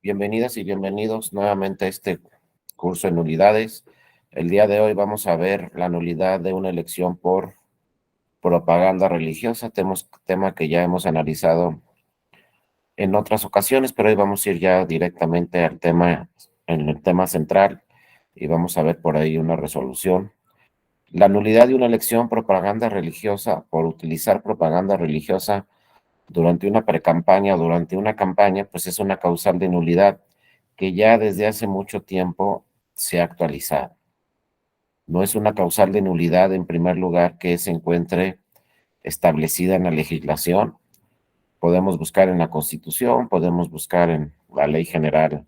Bienvenidas y bienvenidos nuevamente a este curso de nulidades. El día de hoy vamos a ver la nulidad de una elección por propaganda religiosa, tema que ya hemos analizado en otras ocasiones, pero hoy vamos a ir ya directamente al tema, en el tema central, y vamos a ver por ahí una resolución. La nulidad de una elección por propaganda religiosa, por utilizar propaganda religiosa durante una precampaña o durante una campaña, pues es una causal de nulidad que ya desde hace mucho tiempo se ha actualizado. No es una causal de nulidad, en primer lugar, que se encuentre establecida en la legislación. Podemos buscar en la Constitución, podemos buscar en la Ley General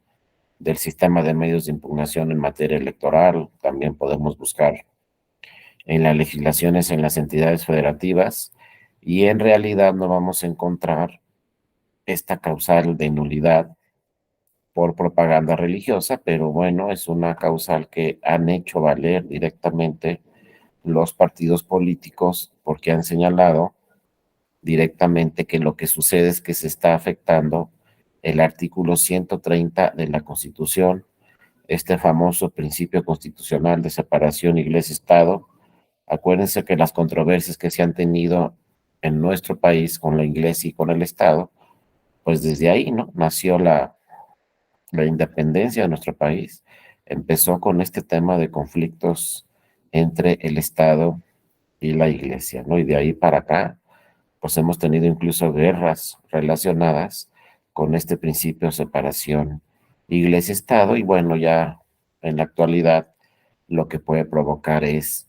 del Sistema de Medios de Impugnación en materia electoral, también podemos buscar en las legislaciones en las entidades federativas, y en realidad no vamos a encontrar esta causal de nulidad por propaganda religiosa, pero bueno, es una causal que han hecho valer directamente los partidos políticos porque han señalado directamente que lo que sucede es que se está afectando el artículo 130 de la Constitución, este famoso principio constitucional de separación Iglesia-Estado. Acuérdense que las controversias que se han tenido en nuestro país con la Iglesia y con el Estado, pues desde ahí, ¿no? Nació la independencia de nuestro país. Empezó con este tema de conflictos entre el Estado y la Iglesia, ¿no? Y de ahí para acá, pues hemos tenido incluso guerras relacionadas con este principio de separación Iglesia-Estado, y bueno, ya en la actualidad lo que puede provocar es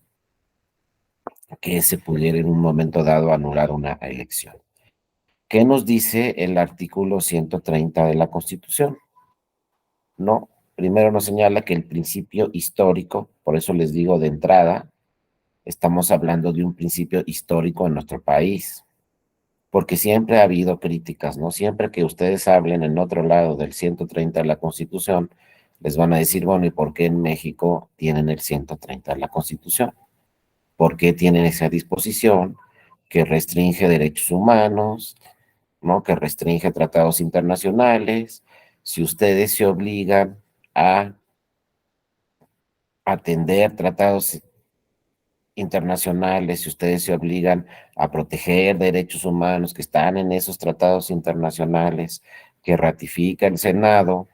que se pudiera en un momento dado anular una elección. ¿Qué nos dice el artículo 130 de la Constitución? No, primero nos señala que el principio histórico, por eso les digo de entrada, estamos hablando de un principio histórico en nuestro país, porque siempre ha habido críticas, ¿no? Siempre que ustedes hablen en otro lado del 130 de la Constitución, les van a decir, bueno, ¿y por qué en México tienen el 130 de la Constitución? ¿Por qué tienen esa disposición que restringe derechos humanos, ¿no? Que restringe tratados internacionales? Si ustedes se obligan a atender tratados internacionales, si ustedes se obligan a proteger derechos humanos que están en esos tratados internacionales, que ratifica el Senado,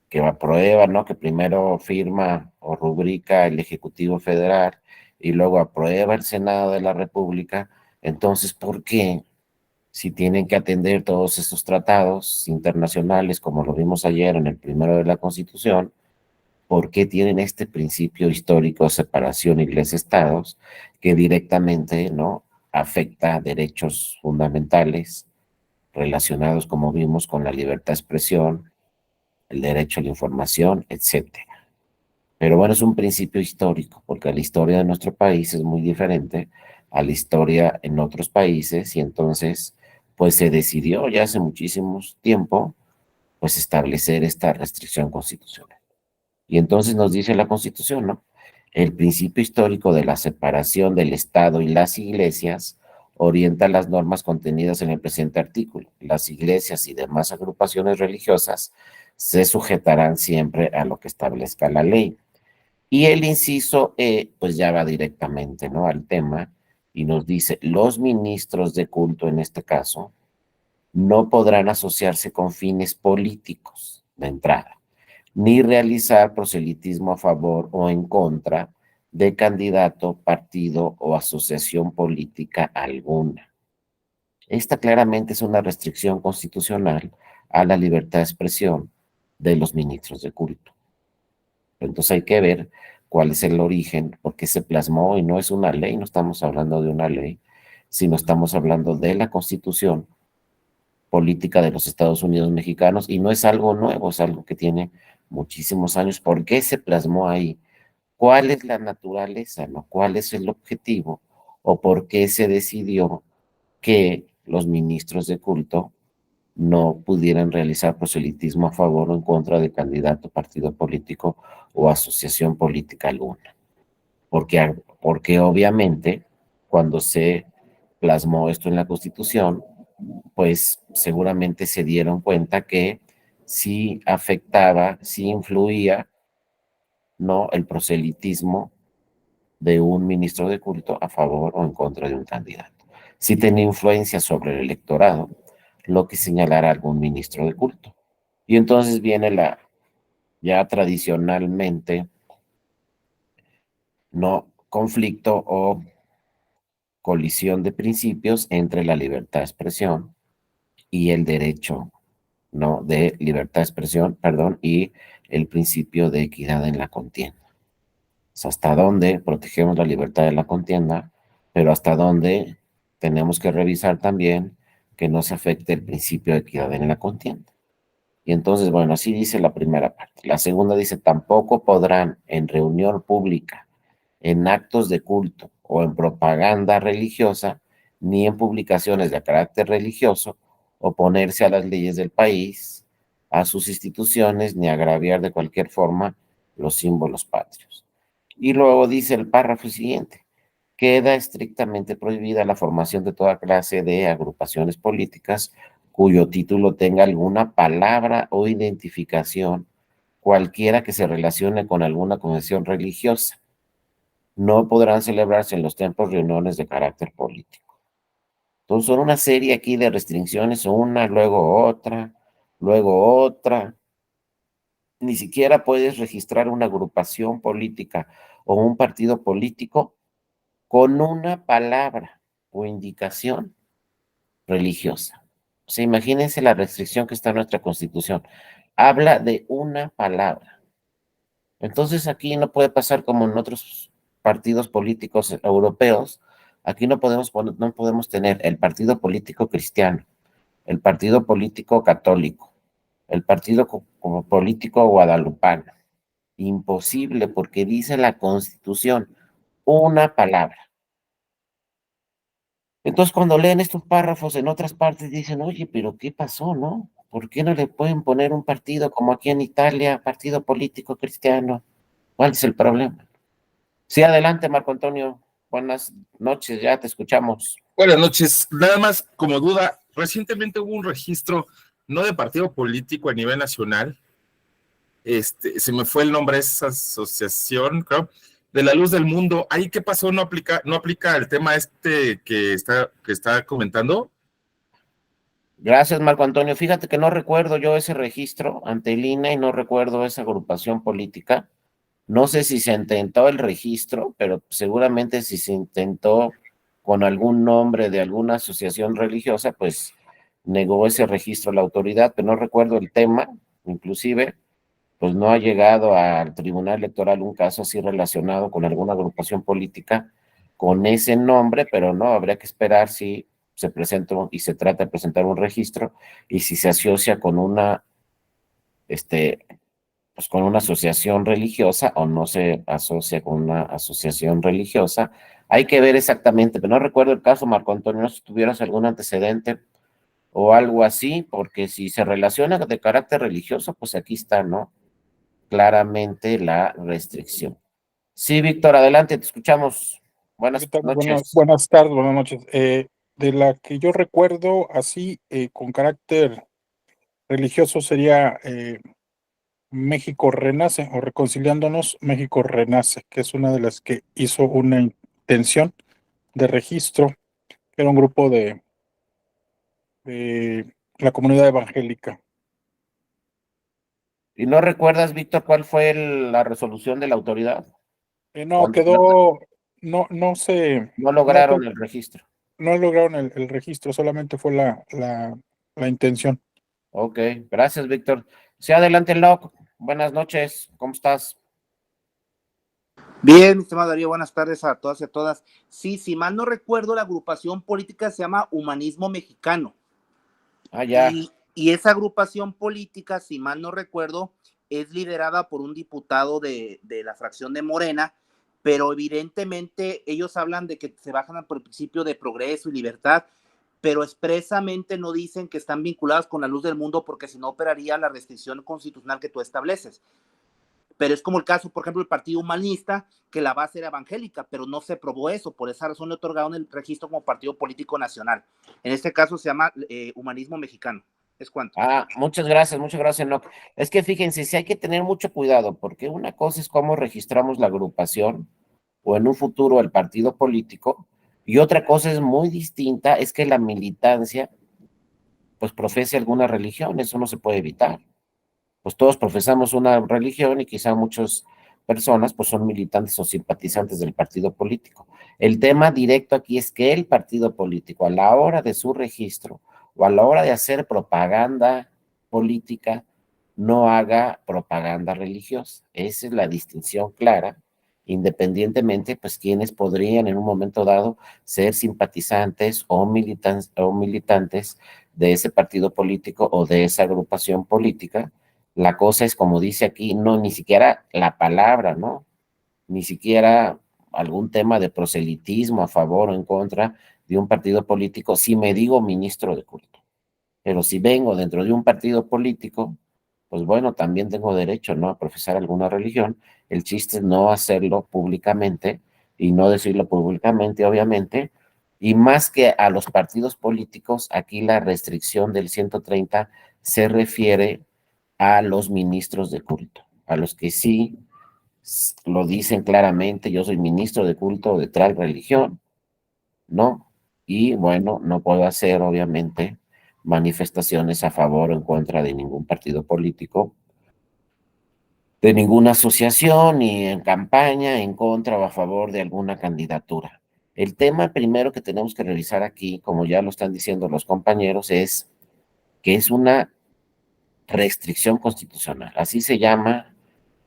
que aprueba, ¿no? Que primero firma o rubrica el Ejecutivo Federal y luego aprueba el Senado de la República. Entonces, ¿por qué, si tienen que atender todos estos tratados internacionales, como lo vimos ayer en el primero de la Constitución, por qué tienen este principio histórico de separación iglesia-estados que directamente, ¿no?, afecta a derechos fundamentales relacionados, como vimos, con la libertad de expresión, el derecho a la información, etcétera? Pero bueno, es un principio histórico, porque la historia de nuestro país es muy diferente a la historia en otros países, y entonces, pues se decidió ya hace muchísimo tiempo, pues establecer esta restricción constitucional. Y entonces nos dice la Constitución, ¿no? El principio histórico de la separación del Estado y las iglesias orienta las normas contenidas en el presente artículo. Las iglesias y demás agrupaciones religiosas se sujetarán siempre a lo que establezca la ley. Y el inciso E, pues ya va directamente, ¿no?, al tema, y nos dice, los ministros de culto, en este caso, no podrán asociarse con fines políticos de entrada, ni realizar proselitismo a favor o en contra de candidato, partido o asociación política alguna. Esta claramente es una restricción constitucional a la libertad de expresión de los ministros de culto. Entonces hay que ver cuál es el origen, por qué se plasmó, y no es una ley, no estamos hablando de una ley, sino estamos hablando de la Constitución política de los Estados Unidos mexicanos, y no es algo nuevo, es algo que tiene muchísimos años. ¿Por qué se plasmó ahí? ¿Cuál es la naturaleza, no? ¿Cuál es el objetivo? ¿O por qué se decidió que los ministros de culto no pudieran realizar proselitismo a favor o en contra de candidato, partido político o asociación política alguna? Porque obviamente cuando se plasmó esto en la Constitución, pues seguramente se dieron cuenta que sí afectaba, sí influía, ¿no?, el proselitismo de un ministro de culto a favor o en contra de un candidato. Sí tenía influencia sobre el electorado, lo que señalara algún ministro de culto. Y entonces viene la ya tradicionalmente no conflicto o colisión de principios entre la libertad de expresión y el derecho, no de libertad de expresión, perdón, y el principio de equidad en la contienda. O sea, hasta dónde protegemos la libertad de la contienda, pero hasta dónde tenemos que revisar también que no se afecte el principio de equidad en la contienda. Y entonces, bueno, así dice la primera parte. La segunda dice, tampoco podrán en reunión pública, en actos de culto o en propaganda religiosa, ni en publicaciones de carácter religioso, oponerse a las leyes del país, a sus instituciones, ni agraviar de cualquier forma los símbolos patrios. Y luego dice el párrafo siguiente, queda estrictamente prohibida la formación de toda clase de agrupaciones políticas cuyo título tenga alguna palabra o identificación, cualquiera que se relacione con alguna confesión religiosa. No podrán celebrarse en los templos reuniones de carácter político. Entonces son una serie aquí de restricciones, una, luego otra. Ni siquiera puedes registrar una agrupación política o un partido político con una palabra o indicación religiosa. O sea, imagínense la restricción que está en nuestra Constitución. Habla de una palabra. Entonces aquí no puede pasar como en otros partidos políticos europeos. Aquí no podemos tener el partido político cristiano, el partido político católico, el partido como político guadalupano. Imposible, porque dice la Constitución una palabra. Entonces, cuando leen estos párrafos en otras partes, dicen, oye, pero ¿qué pasó, no? ¿Por qué no le pueden poner un partido como aquí en Italia, partido político cristiano? ¿Cuál es el problema? Sí, adelante, Marco Antonio. Buenas noches, ya te escuchamos. Buenas noches. Nada más como duda, recientemente hubo un registro, no de partido político a nivel nacional, se me fue el nombre de esa asociación, creo, de la Luz del Mundo. ¿Ahí qué pasó? ¿No aplica el tema que está comentando? Gracias, Marco Antonio. Fíjate que no recuerdo yo ese registro ante el INE y no recuerdo esa agrupación política. No sé si se intentó el registro, pero seguramente si se intentó con algún nombre de alguna asociación religiosa, pues negó ese registro la autoridad, pero no recuerdo el tema, inclusive, pues no ha llegado al Tribunal Electoral un caso así relacionado con alguna agrupación política con ese nombre, pero no, habría que esperar si se presenta y se trata de presentar un registro y si se asocia con una, pues con una asociación religiosa o no se asocia con una asociación religiosa. Hay que ver exactamente, pero no recuerdo el caso, Marco Antonio, no sé si tuvieras algún antecedente o algo así, porque si se relaciona de carácter religioso, pues aquí está, ¿no? Claramente la restricción. Sí, Víctor, adelante, te escuchamos. ¿Qué Buenas tal? noches. Buenas tardes, buenas noches. De la que yo recuerdo así, con carácter religioso, sería México Renace o Reconciliándonos México Renace, que es una de las que hizo una intención de registro, que era un grupo de la comunidad evangélica. ¿Y no recuerdas, Víctor, cuál fue la resolución de la autoridad? No, Cuando quedó, no se, no no, lograron el registro. no lograron el registro, solamente fue la intención. Ok, gracias, Víctor. Sí, adelante, Locke. Buenas noches, ¿cómo estás? Bien, mi estimado Darío, buenas tardes a todas y a todas. Sí, si mal no recuerdo, la agrupación política se llama Humanismo Mexicano. Ah, ya. Y esa agrupación política, si mal no recuerdo, es liderada por un diputado de la fracción de Morena, pero evidentemente ellos hablan de que se bajan por el principio de progreso y libertad, pero expresamente no dicen que están vinculados con la luz del mundo porque si no operaría la restricción constitucional que tú estableces. Pero es como el caso, por ejemplo, del Partido Humanista, que la base era evangélica, pero no se probó eso, por esa razón le otorgaron el registro como partido político nacional. En este caso se llama Humanismo Mexicano. ¿Es cuánto? Muchas gracias, Enoch. Es que fíjense, sí hay que tener mucho cuidado, porque una cosa es cómo registramos la agrupación o en un futuro el partido político, y otra cosa es muy distinta, es que la militancia pues profese alguna religión, eso no se puede evitar. Pues todos profesamos una religión y quizá muchas personas pues son militantes o simpatizantes del partido político. El tema directo aquí es que el partido político a la hora de su registro o a la hora de hacer propaganda política no haga propaganda religiosa. Esa es la distinción clara, independientemente pues quienes podrían en un momento dado ser simpatizantes o militantes de ese partido político o de esa agrupación política. La cosa es, como dice aquí, no, ni siquiera la palabra, ¿no? Ni siquiera algún tema de proselitismo a favor o en contra de un partido político, si me digo ministro de culto. Pero si vengo dentro de un partido político, pues bueno, también tengo derecho, ¿no?, a profesar alguna religión. El chiste es no hacerlo públicamente y no decirlo públicamente, obviamente. Y más que a los partidos políticos, aquí la restricción del 130 se refiere a los ministros de culto, a los que sí lo dicen claramente: yo soy ministro de culto de tal religión, ¿no? Y bueno, no puedo hacer, obviamente, manifestaciones a favor o en contra de ningún partido político, de ninguna asociación, ni en campaña, en contra o a favor de alguna candidatura. El tema primero que tenemos que revisar aquí, como ya lo están diciendo los compañeros, es que es una restricción constitucional. Así se llama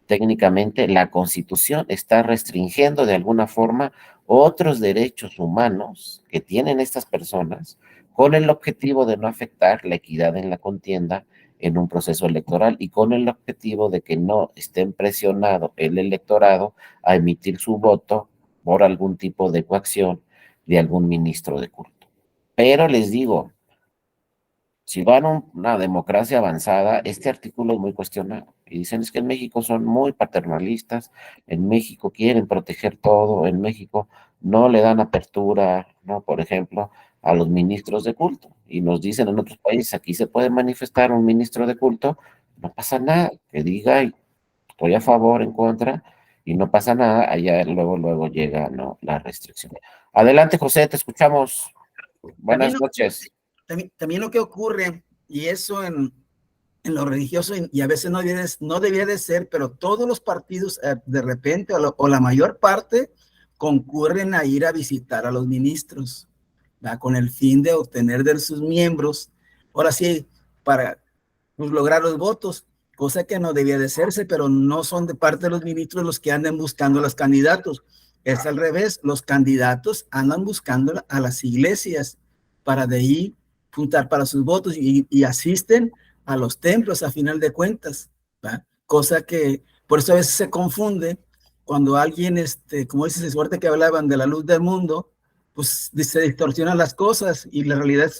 técnicamente. La Constitución está restringiendo de alguna forma otros derechos humanos que tienen estas personas con el objetivo de no afectar la equidad en la contienda en un proceso electoral y con el objetivo de que no estén presionado el electorado a emitir su voto por algún tipo de coacción de algún ministro de culto. Pero les digo, si van a una democracia avanzada, este artículo es muy cuestionado. Y dicen, es que en México son muy paternalistas, en México quieren proteger todo, en México no le dan apertura, ¿no?, por ejemplo, a los ministros de culto. Y nos dicen en otros países, aquí se puede manifestar un ministro de culto, no pasa nada, que diga estoy a favor, en contra, y no pasa nada, allá luego llega, ¿no?, la restricción. Adelante, José, te escuchamos. Buenas noches. También lo que ocurre, y eso en lo religioso, y a veces no debía de ser, pero todos los partidos de repente, o la mayor parte, concurren a ir a visitar a los ministros, ¿verdad?, con el fin de obtener de sus miembros, ahora sí, para pues, lograr los votos, cosa que no debía de hacerse, pero no son de parte de los ministros los que andan buscando a los candidatos. Es al revés, los candidatos andan buscando a las iglesias para de ahí juntar para sus votos y asisten a los templos a final de cuentas, ¿va? Cosa que por eso a veces se confunde cuando alguien, como dices, es fuerte que hablaban de la luz del mundo, pues se distorsionan las cosas y la realidad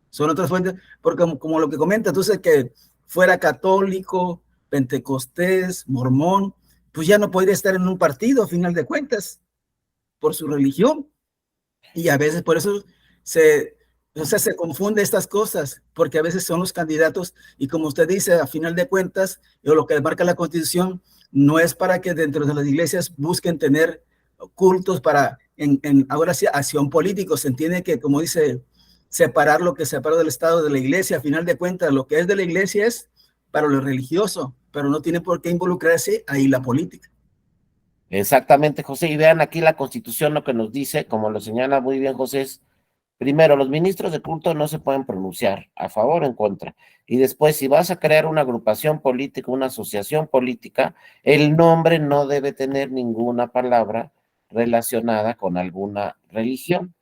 son otras fuentes, porque como lo que comenta, entonces que fuera católico, pentecostés, mormón, pues ya no podría estar en un partido a final de cuentas por su religión. Y a veces por eso se confunde estas cosas, porque a veces son los candidatos, y como usted dice, a final de cuentas, lo que marca la Constitución no es para que dentro de las iglesias busquen tener cultos para, ahora sí, acción política. Se entiende que, como dice, separar lo que separa del Estado de la iglesia. A final de cuentas, lo que es de la iglesia es para lo religioso, pero no tiene por qué involucrarse ahí la política. Exactamente, José. Y vean aquí la Constitución lo que nos dice, como lo señala muy bien José, es: primero, los ministros de culto no se pueden pronunciar a favor o en contra. Y después, si vas a crear una agrupación política, una asociación política, el nombre no debe tener ninguna palabra relacionada con alguna religión.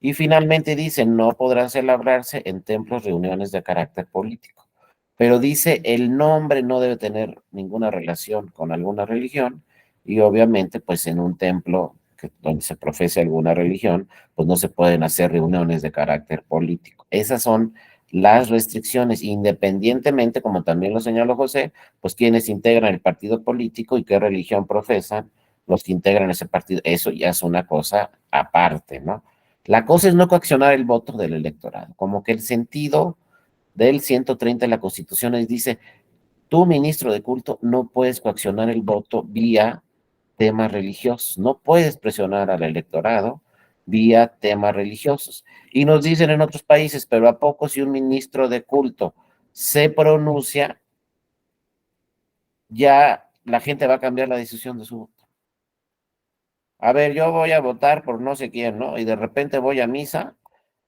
Y finalmente dice, no podrán celebrarse en templos reuniones de carácter político. Pero dice, el nombre no debe tener ninguna relación con alguna religión, y obviamente, pues en un templo donde se profese alguna religión, pues no se pueden hacer reuniones de carácter político. Esas son las restricciones, independientemente, como también lo señaló José, pues quienes integran el partido político y qué religión profesan los que integran ese partido. Eso ya es una cosa aparte, ¿no? La cosa es no coaccionar el voto del electorado, como que el sentido del 130 de la Constitución y dice, tú, ministro de culto, no puedes coaccionar el voto vía temas religiosos, no puedes presionar al electorado vía temas religiosos. Y nos dicen en otros países, pero ¿a poco si un ministro de culto se pronuncia, ya la gente va a cambiar la decisión de su voto? A ver, yo voy a votar por no sé quién, ¿no? Y de repente voy a misa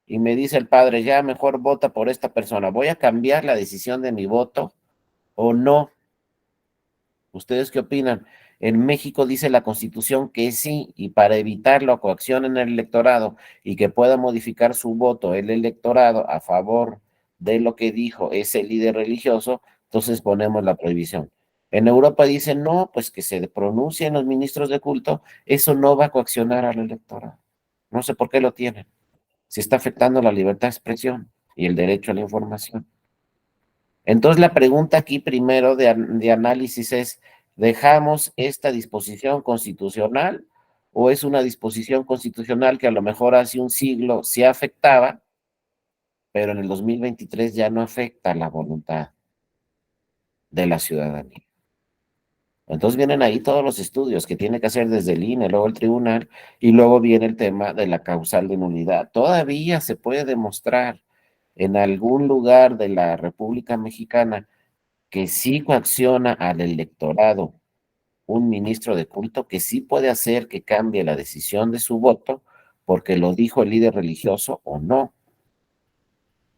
y me dice el padre, ya mejor vota por esta persona. ¿Voy a cambiar la decisión de mi voto o no? ¿Ustedes qué opinan? En México dice la Constitución que sí, y para evitar la coacción en el electorado y que pueda modificar su voto el electorado a favor de lo que dijo ese líder religioso, entonces ponemos la prohibición. En Europa dicen, no, pues que se pronuncien los ministros de culto, eso no va a coaccionar al electorado. No sé por qué lo tienen. Si está afectando la libertad de expresión y el derecho a la información. Entonces la pregunta aquí primero de análisis es, ¿dejamos esta disposición constitucional o es una disposición constitucional que a lo mejor hace un siglo sí afectaba, pero en el 2023 ya no afecta la voluntad de la ciudadanía? Entonces vienen ahí todos los estudios que tiene que hacer desde el INE, luego el tribunal, y luego viene el tema de la causal de nulidad. Todavía se puede demostrar en algún lugar de la República Mexicana que sí coacciona al electorado un ministro de culto, que sí puede hacer que cambie la decisión de su voto porque lo dijo el líder religioso o no.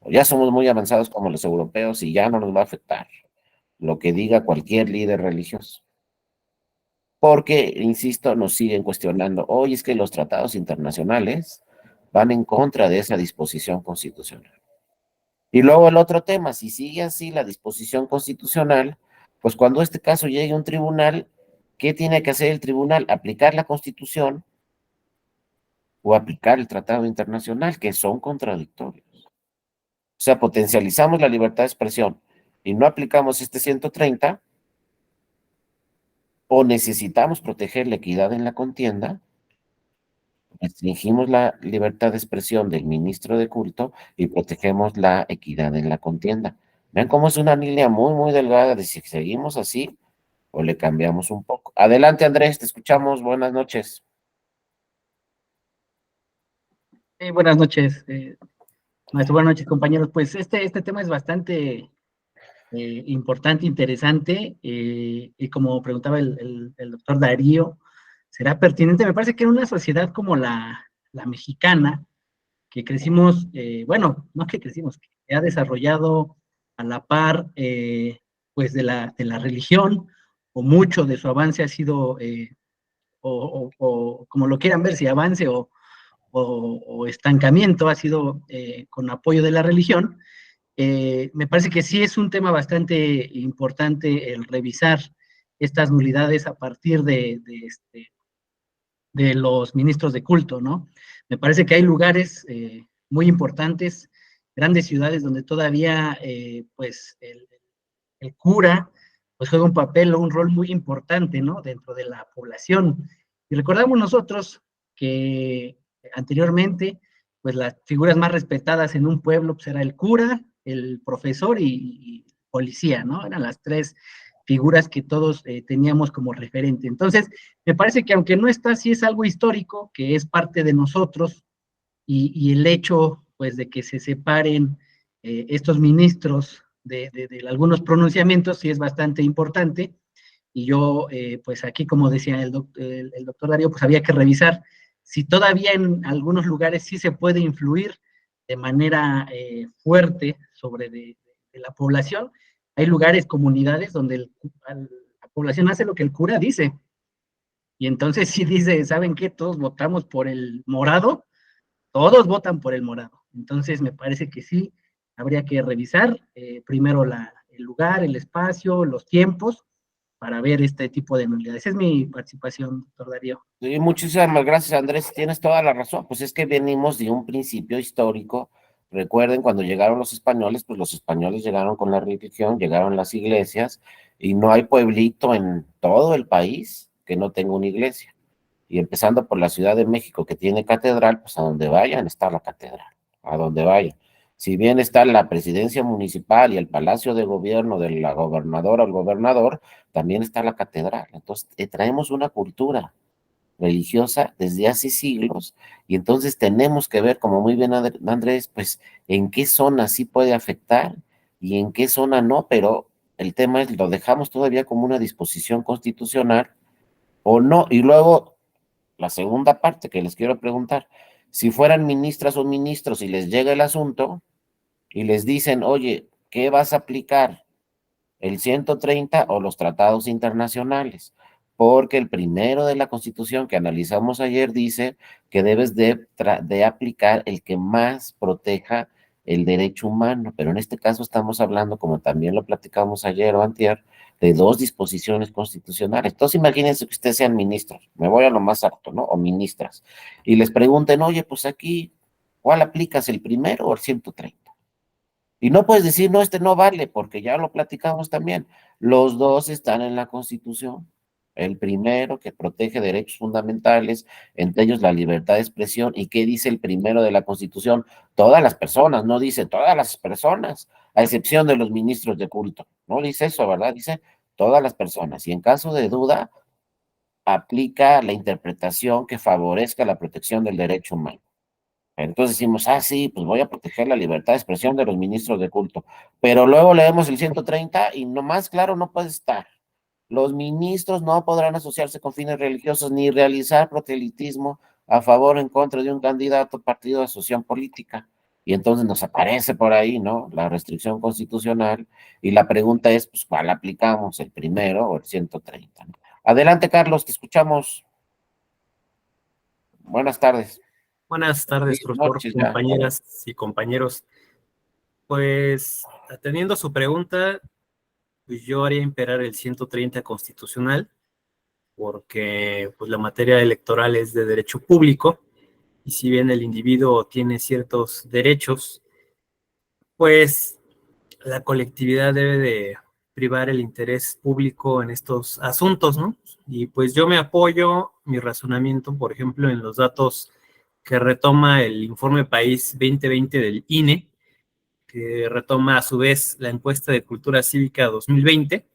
Ya somos muy avanzados como los europeos y ya no nos va a afectar lo que diga cualquier líder religioso. Porque, insisto, nos siguen cuestionando, oye, es que los tratados internacionales van en contra de esa disposición constitucional. Y luego el otro tema, si sigue así la disposición constitucional, pues cuando este caso llegue a un tribunal, ¿qué tiene que hacer el tribunal? ¿Aplicar la Constitución o aplicar el tratado internacional, que son contradictorios? O sea, potencializamos la libertad de expresión y no aplicamos este 130, o necesitamos proteger la equidad en la contienda, restringimos la libertad de expresión del ministro de culto y protegemos la equidad en la contienda. Vean cómo es una línea muy, muy delgada de si seguimos así o le cambiamos un poco. Adelante, Andrés, te escuchamos. Buenas noches. Buenas noches, maestro. Buenas noches, compañeros. Pues este tema es bastante importante, interesante, y como preguntaba el doctor Darío, ¿será pertinente? Me parece que en una sociedad como la mexicana, que crecimos, bueno, no que crecimos, que ha desarrollado a la par, pues de la religión, o mucho de su avance ha sido, o como lo quieran ver, si avance o estancamiento ha sido con apoyo de la religión. Me parece que sí es un tema bastante importante el revisar estas nulidades a partir de los ministros de culto, ¿no? Me parece que hay lugares muy importantes, grandes ciudades donde todavía pues el cura pues juega un papel o un rol muy importante, ¿no? Dentro de la población. Y recordamos nosotros que anteriormente pues las figuras más respetadas en un pueblo pues era el cura, el profesor y policía, ¿no? Eran las tres figuras que todos teníamos como referente. Entonces, me parece que aunque no está, sí es algo histórico, que es parte de nosotros, y el hecho, pues, de que se separen estos ministros de algunos pronunciamientos, sí es bastante importante, y yo, pues, aquí, como decía el doctor Darío, pues, había que revisar si todavía en algunos lugares sí se puede influir de manera fuerte sobre de la población. Hay lugares, comunidades, donde la población hace lo que el cura dice, y entonces sí dice, ¿saben qué? Todos votamos por el morado, todos votan por el morado. Entonces me parece que sí, habría que revisar primero el lugar, el espacio, los tiempos, para ver este tipo de nulidades. Esa es mi participación, doctor Darío. Sí, muchísimas gracias, Andrés. Tienes toda la razón. Pues es que venimos de un principio histórico. Recuerden, cuando llegaron los españoles, pues los españoles llegaron con la religión, llegaron las iglesias, y no hay pueblito en todo el país que no tenga una iglesia. Y empezando por la Ciudad de México, que tiene catedral, pues a donde vayan está la catedral, a donde vayan. Si bien está la presidencia municipal y el palacio de gobierno de la gobernadora o el gobernador, también está la catedral. Entonces, traemos una cultura religiosa desde hace siglos, y entonces tenemos que ver, como muy bien Andrés, pues en qué zona sí puede afectar y en qué zona no, pero el tema es, lo dejamos todavía como una disposición constitucional o no. Y luego, la segunda parte que les quiero preguntar, si fueran ministras o ministros y les llega el asunto y les dicen, oye, ¿qué vas a aplicar? ¿El 130 o los tratados internacionales? Porque el primero de la Constitución que analizamos ayer dice que debes de aplicar el que más proteja el derecho humano, pero en este caso estamos hablando, como también lo platicamos ayer o antier, de dos disposiciones constitucionales. Entonces imagínense que ustedes sean ministros, me voy a lo más alto, ¿no? O ministras, y les pregunten, oye, pues aquí, ¿cuál aplicas, el primero o el 130? Y no puedes decir, no, este no vale, porque ya lo platicamos también. Los dos están en la Constitución. El primero, que protege derechos fundamentales, entre ellos la libertad de expresión. ¿Y qué dice el primero de la Constitución? Todas las personas, no dice todas las personas, a excepción de los ministros de culto. No dice eso, ¿verdad? Dice todas las personas. Y en caso de duda, aplica la interpretación que favorezca la protección del derecho humano. Entonces decimos, sí, pues voy a proteger la libertad de expresión de los ministros de culto. Pero luego leemos el 130 y nomás, claro, no puede estar. Los ministros no podrán asociarse con fines religiosos ni realizar proselitismo a favor o en contra de un candidato, partido o asociación política. Y entonces nos aparece por ahí, ¿no? La restricción constitucional. Y la pregunta es, pues, ¿cuál aplicamos? ¿El primero o el 130? Adelante, Carlos, te escuchamos. Buenas tardes. Buenas tardes, Buenas profesor, noches ya. compañeras y compañeros. Pues, atendiendo a su pregunta, pues yo haría imperar el 130 constitucional, porque pues la materia electoral es de derecho público, y si bien el individuo tiene ciertos derechos, pues la colectividad debe de privar el interés público en estos asuntos, ¿no? Y pues yo me apoyo mi razonamiento, por ejemplo, en los datos que retoma el informe País 2020 del INE, que retoma a su vez la encuesta de cultura cívica 2020,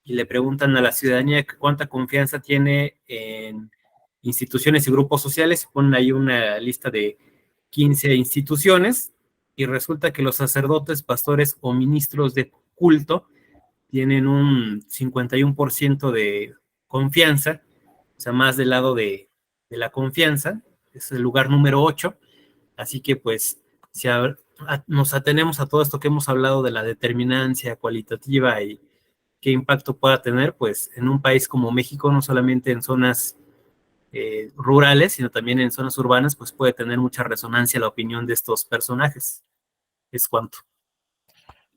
y le preguntan a la ciudadanía cuánta confianza tiene en instituciones y grupos sociales, ponen ahí una lista de 15 instituciones, y resulta que los sacerdotes, pastores o ministros de culto tienen un 51% de confianza, o sea, más del lado de la confianza, es el lugar número 8, así que pues si nos atenemos a todo esto que hemos hablado de la determinancia cualitativa y qué impacto pueda tener, pues en un país como México, no solamente en zonas rurales, sino también en zonas urbanas, pues puede tener mucha resonancia la opinión de estos personajes. Es cuanto.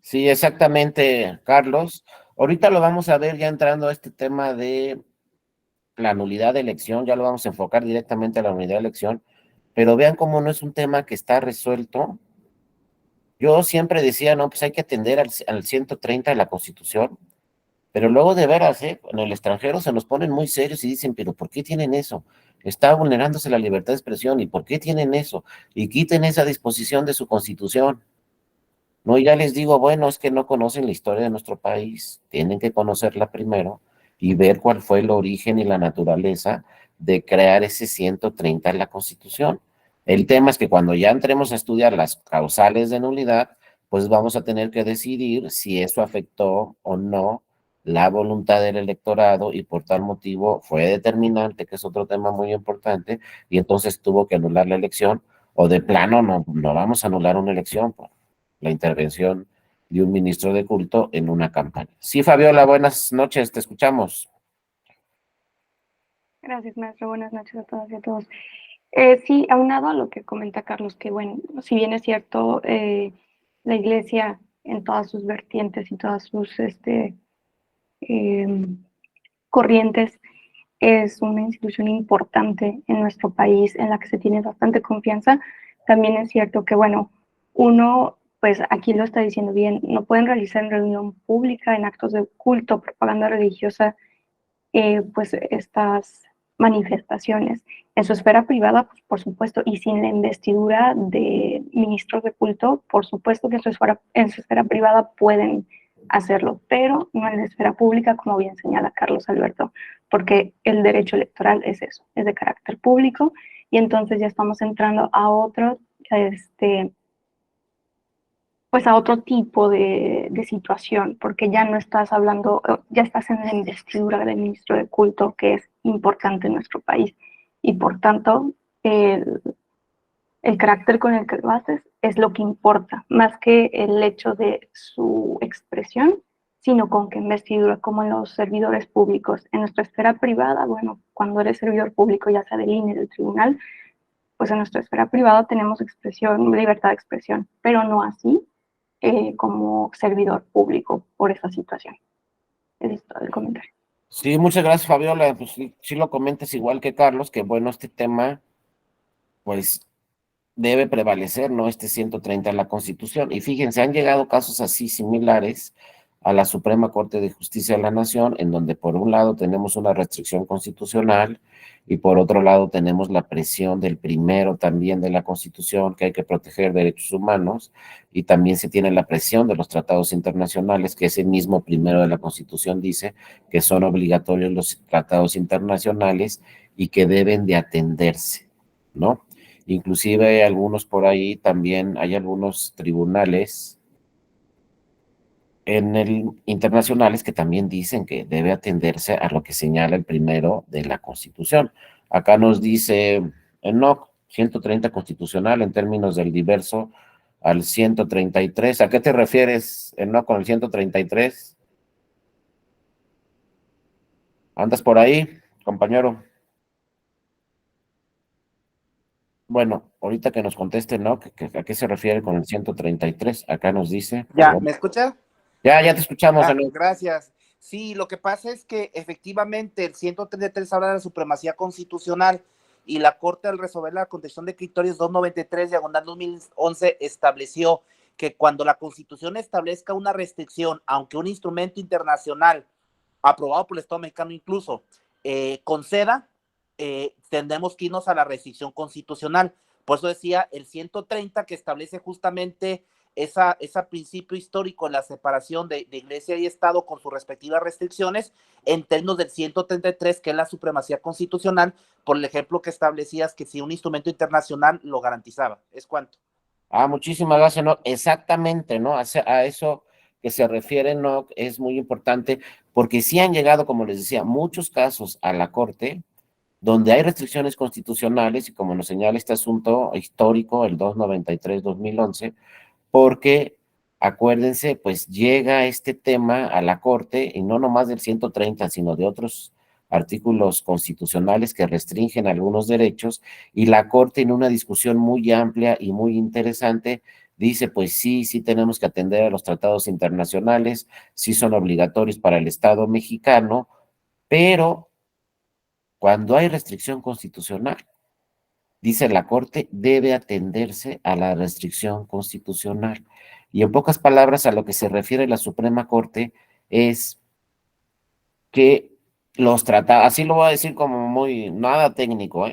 Sí, exactamente, Carlos. Ahorita lo vamos a ver ya entrando a este tema de la nulidad de elección, ya lo vamos a enfocar directamente a la nulidad de elección, pero vean cómo no es un tema que está resuelto. Yo siempre decía, no, pues hay que atender al 130 de la Constitución, pero luego de veras, en el extranjero se nos ponen muy serios y dicen, pero ¿por qué tienen eso? Está vulnerándose la libertad de expresión, ¿y por qué tienen eso? Y quiten esa disposición de su Constitución. No, ya les digo, bueno, es que no conocen la historia de nuestro país, tienen que conocerla primero y ver cuál fue el origen y la naturaleza de crear ese 130 en la Constitución. El tema es que cuando ya entremos a estudiar las causales de nulidad, pues vamos a tener que decidir si eso afectó o no la voluntad del electorado y por tal motivo fue determinante, que es otro tema muy importante, y entonces tuvo que anular la elección, o de plano no vamos a anular una elección por la intervención de un ministro de culto en una campaña. Sí, Fabiola, buenas noches, te escuchamos. Gracias, maestro. Buenas noches a todas y a todos. Sí, aunado a lo que comenta Carlos, que bueno, si bien es cierto, la iglesia en todas sus vertientes y todas sus corrientes es una institución importante en nuestro país en la que se tiene bastante confianza, también es cierto que, bueno, uno, pues aquí lo está diciendo bien, no pueden realizar en reunión pública, en actos de culto, propaganda religiosa, pues estas manifestaciones. En su esfera privada, pues, por supuesto, y sin la investidura de ministros de culto, por supuesto que en su esfera privada pueden hacerlo, pero no en la esfera pública, como bien señala Carlos Alberto, porque el derecho electoral es eso, es de carácter público, y entonces ya estamos entrando a otro, pues a otro tipo de situación, porque ya no estás hablando, ya estás en la investidura del ministro de culto, que es importante en nuestro país, y por tanto, el carácter con el que lo haces es lo que importa, más que el hecho de su expresión, sino con qué investidura, como en los servidores públicos. En nuestra esfera privada, bueno, cuando eres servidor público, ya sea del INE, del tribunal, pues en nuestra esfera privada tenemos expresión, libertad de expresión, pero no así como servidor público por esa situación. Ese es todo el comentario. Sí, muchas gracias, Fabiola. Pues sí lo comentas igual que Carlos, que bueno, este tema, pues debe prevalecer, ¿no? Este 130 en la Constitución. Y fíjense, han llegado casos así similares a la Suprema Corte de Justicia de la Nación, en donde por un lado tenemos una restricción constitucional y por otro lado tenemos la presión del primero también de la Constitución, que hay que proteger derechos humanos, y también se tiene la presión de los tratados internacionales, que ese mismo primero de la Constitución dice que son obligatorios los tratados internacionales y que deben de atenderse, ¿no? Inclusive hay algunos por ahí, también hay algunos tribunales internacionales que también dicen que debe atenderse a lo que señala el primero de la Constitución. Acá nos dice Enoch, 130 constitucional en términos del diverso al 133. ¿A qué te refieres, Enoch, con el 133? ¿Andas por ahí, compañero? Bueno, ahorita que nos conteste, ¿no? ¿A qué se refiere con el 133? Acá nos dice. ¿Ya? Perdón. ¿Me escucha? Ya te escuchamos, Enoch. Gracias. Sí, lo que pasa es que efectivamente el 133 habla de la supremacía constitucional y la Corte al resolver la contestación de criterios 293 diagonal 2011 estableció que cuando la Constitución establezca una restricción, aunque un instrumento internacional aprobado por el Estado mexicano incluso conceda, tendremos que irnos a la restricción constitucional. Por eso decía el 130 que establece justamente ese principio histórico en la separación de Iglesia y Estado con sus respectivas restricciones, en términos del 133, que es la supremacía constitucional, por el ejemplo que establecías que si un instrumento internacional lo garantizaba. ¿Es cuánto? Muchísimas gracias, ¿no? Exactamente, ¿no? A eso que se refiere, ¿no? Es muy importante, porque sí han llegado, como les decía, muchos casos a la Corte donde hay restricciones constitucionales, y como nos señala este asunto histórico, el 293-2011, porque acuérdense, pues llega este tema a la Corte, y no nomás del 130, sino de otros artículos constitucionales que restringen algunos derechos, y la Corte en una discusión muy amplia y muy interesante dice, pues sí tenemos que atender a los tratados internacionales, sí son obligatorios para el Estado mexicano, pero cuando hay restricción constitucional, dice la Corte, debe atenderse a la restricción constitucional. Y en pocas palabras, a lo que se refiere la Suprema Corte es que los tratados, así lo voy a decir como muy, nada técnico,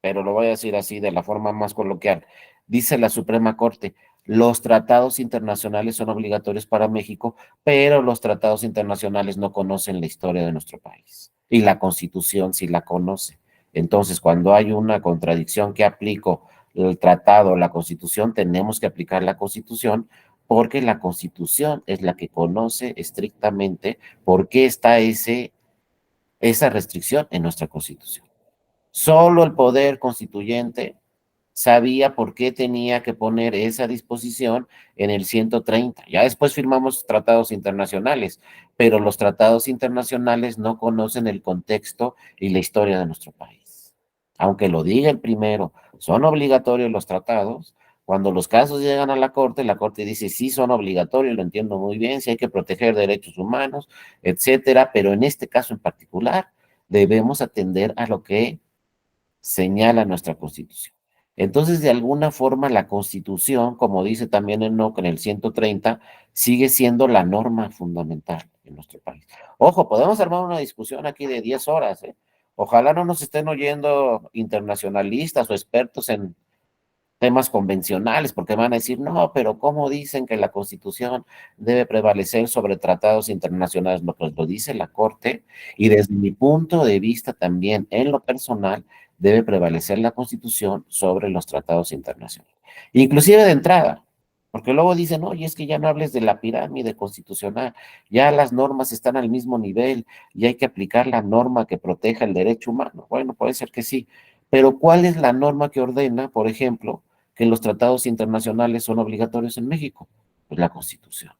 pero lo voy a decir así de la forma más coloquial. Dice la Suprema Corte, los tratados internacionales son obligatorios para México, pero los tratados internacionales no conocen la historia de nuestro país. Y la Constitución sí la conoce. Entonces, cuando hay una contradicción que aplico el tratado, la Constitución, tenemos que aplicar la Constitución porque la Constitución es la que conoce estrictamente por qué está esa restricción en nuestra Constitución. Solo el poder constituyente sabía por qué tenía que poner esa disposición en el 130. Ya después firmamos tratados internacionales, pero los tratados internacionales no conocen el contexto y la historia de nuestro país. Aunque lo diga el primero, son obligatorios los tratados. Cuando los casos llegan a la Corte dice, sí, son obligatorios, lo entiendo muy bien, sí hay que proteger derechos humanos, etcétera, pero en este caso en particular debemos atender a lo que señala nuestra Constitución. Entonces, de alguna forma, la Constitución, como dice también Enoch en el 130, sigue siendo la norma fundamental en nuestro país. Ojo, podemos armar una discusión aquí de 10 horas, Ojalá no nos estén oyendo internacionalistas o expertos en temas convencionales, porque van a decir, no, pero ¿cómo dicen que la Constitución debe prevalecer sobre tratados internacionales? No, pues lo dice la Corte, y desde mi punto de vista también, en lo personal, debe prevalecer la Constitución sobre los tratados internacionales. Inclusive de entrada, porque luego dicen, oye, es que ya no hables de la pirámide constitucional, ya las normas están al mismo nivel y hay que aplicar la norma que proteja el derecho humano. Bueno, puede ser que sí, pero ¿cuál es la norma que ordena, por ejemplo, que los tratados internacionales son obligatorios en México? Pues la Constitución.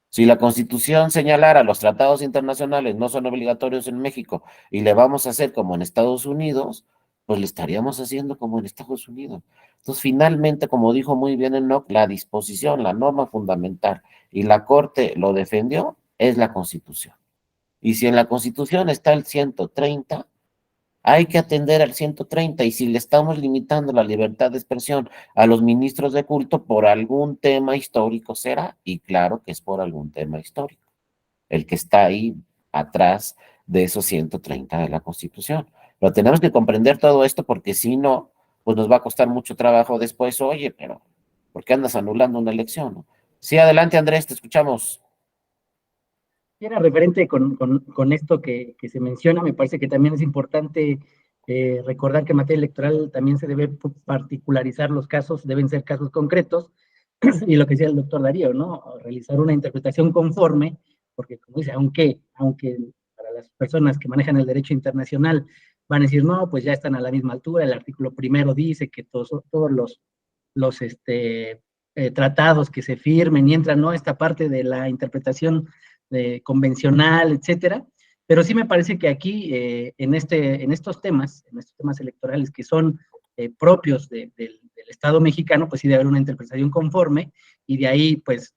Si la Constitución señalara los tratados internacionales no son obligatorios en México y le vamos a hacer como en Estados Unidos, pues le estaríamos haciendo como en Estados Unidos. Entonces, finalmente, como dijo muy bien Enoch, la disposición, la norma fundamental, y la Corte lo defendió, es la Constitución. Y si en la Constitución está el 130, hay que atender al 130, y si le estamos limitando la libertad de expresión a los ministros de culto por algún tema histórico será, y claro que es por algún tema histórico, el que está ahí atrás de esos 130 de la Constitución. Pero tenemos que comprender todo esto, porque si no, pues nos va a costar mucho trabajo después. Oye, pero ¿por qué andas anulando una elección? Sí, adelante, Andrés, te escuchamos. Era referente con esto que se menciona, me parece que también es importante recordar que en materia electoral también se debe particularizar los casos, deben ser casos concretos, y lo que decía el doctor Darío, ¿no? Realizar una interpretación conforme, porque como dice, aunque para las personas que manejan el derecho internacional van a decir, no, pues ya están a la misma altura, el artículo primero dice que todos los tratados que se firmen y entran, ¿no? Esta parte de la interpretación convencional, etcétera. Pero sí me parece que aquí, en estos temas electorales que son propios del Estado mexicano, pues sí debe haber una interpretación conforme, y de ahí, pues,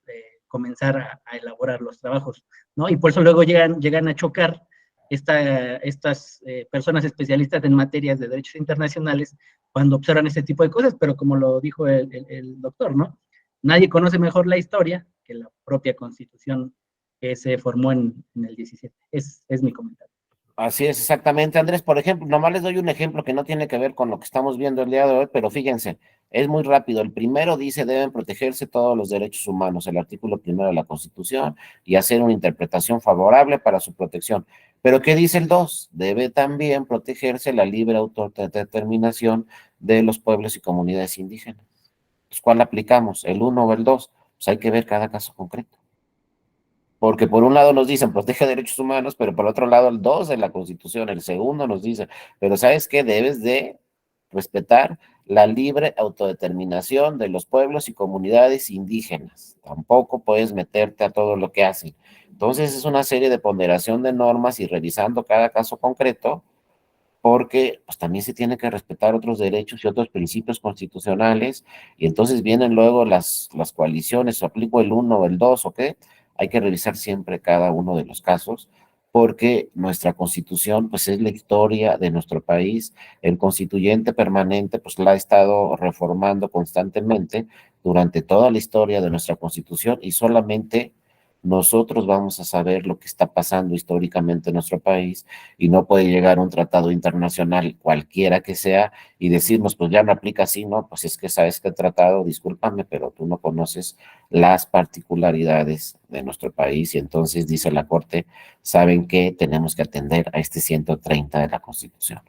comenzar a elaborar los trabajos, ¿no? Y por eso luego llegan a chocar estas personas especialistas en materias de derechos internacionales cuando observan este tipo de cosas, pero como lo dijo el doctor, ¿no? Nadie conoce mejor la historia que la propia Constitución que se formó en el 17. Es mi comentario. Así es, exactamente, Andrés. Por ejemplo, nomás les doy un ejemplo que no tiene que ver con lo que estamos viendo el día de hoy, pero fíjense, es muy rápido. El primero dice, deben protegerse todos los derechos humanos, el artículo primero de la Constitución, y hacer una interpretación favorable para su protección. Pero ¿qué dice el 2? Debe también protegerse la libre autodeterminación de los pueblos y comunidades indígenas. Pues, ¿cuál aplicamos? ¿El 1 o el 2? Pues hay que ver cada caso concreto. Porque por un lado nos dicen protege derechos humanos, pero por otro lado el 2 de la Constitución, el segundo nos dice, pero ¿sabes qué? Debes de respetar la libre autodeterminación de los pueblos y comunidades indígenas. Tampoco puedes meterte a todo lo que hacen. Entonces es una serie de ponderación de normas y revisando cada caso concreto, porque pues también se tiene que respetar otros derechos y otros principios constitucionales, y entonces vienen luego las coaliciones, o aplico el 1 o el 2 o qué. Hay que revisar siempre cada uno de los casos, porque nuestra Constitución pues es la historia de nuestro país. El constituyente permanente pues la ha estado reformando constantemente durante toda la historia de nuestra Constitución, y solamente nosotros vamos a saber lo que está pasando históricamente en nuestro país, y no puede llegar un tratado internacional cualquiera que sea y decirnos, pues ya no aplica así, ¿no? Pues es que sabes que el tratado, discúlpame, pero tú no conoces las particularidades de nuestro país, y entonces dice la Corte, ¿saben qué? Tenemos que atender a este 130 de la Constitución.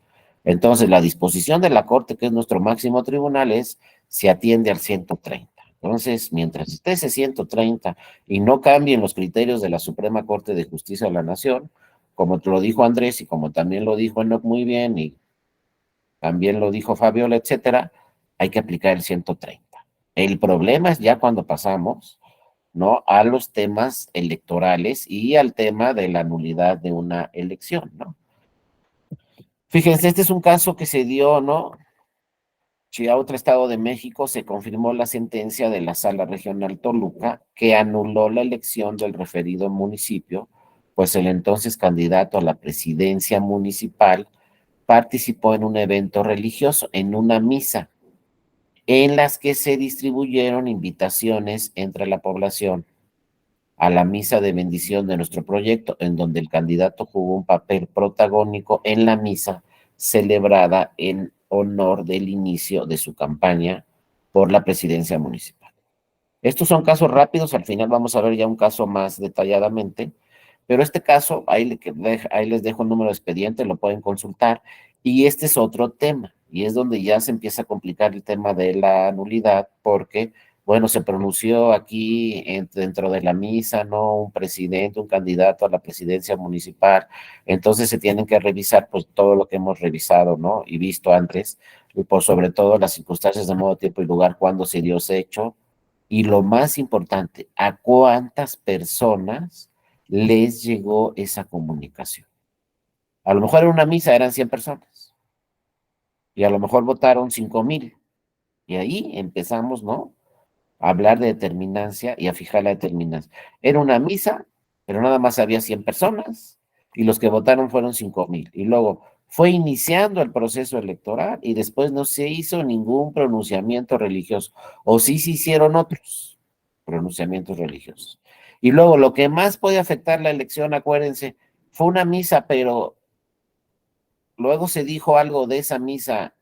Entonces, la disposición de la Corte, que es nuestro máximo tribunal, es se atiende al 130. Entonces, mientras esté ese 130 y no cambien los criterios de la Suprema Corte de Justicia de la Nación, como te lo dijo Andrés y como también lo dijo Enoch muy bien y también lo dijo Fabiola, etcétera, hay que aplicar el 130. El problema es ya cuando pasamos, ¿no?, a los temas electorales y al tema de la nulidad de una elección, ¿no? Fíjense, este es un caso que se dio, ¿no? Chiautla, Estado de México, se confirmó la sentencia de la Sala Regional Toluca que anuló la elección del referido municipio, pues el entonces candidato a la presidencia municipal participó en un evento religioso, en una misa, en las que se distribuyeron invitaciones entre la población. a la misa de bendición de nuestro proyecto, en donde el candidato jugó un papel protagónico en la misa celebrada en honor del inicio de su campaña por la presidencia municipal. Estos son casos rápidos, al final vamos a ver ya un caso más detalladamente, pero este caso, ahí les dejo el número de expediente, lo pueden consultar, y este es otro tema, y es donde ya se empieza a complicar el tema de la nulidad, porque, bueno, se pronunció aquí dentro de la misa, ¿no? Un presidente, un candidato a la presidencia municipal, entonces se tienen que revisar, pues, todo lo que hemos revisado, ¿no? Y visto antes, y por sobre todo las circunstancias de modo, tiempo y lugar, cuándo se dio ese hecho, y lo más importante, ¿a cuántas personas les llegó esa comunicación? A lo mejor en una misa eran 100 personas y a lo mejor votaron 5,000 y ahí empezamos, ¿no? A hablar de determinancia y a fijar la determinancia. Era una misa, pero nada más había 100 personas y los que votaron fueron 5,000 y luego fue iniciando el proceso electoral y después no se hizo ningún pronunciamiento religioso o sí se hicieron otros pronunciamientos religiosos. Y luego lo que más puede afectar la elección, acuérdense, fue una misa, pero luego se dijo algo de esa misa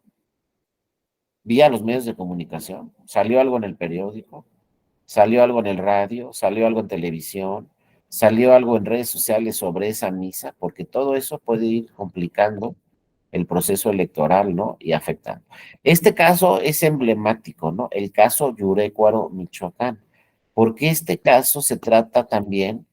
vía los medios de comunicación, salió algo en el periódico, salió algo en el radio, salió algo en televisión, salió algo en redes sociales sobre esa misa, porque todo eso puede ir complicando el proceso electoral, ¿no? Y afectando. Este caso es emblemático, ¿no? El caso Yurecuaro, Michoacán, porque este caso se trata también,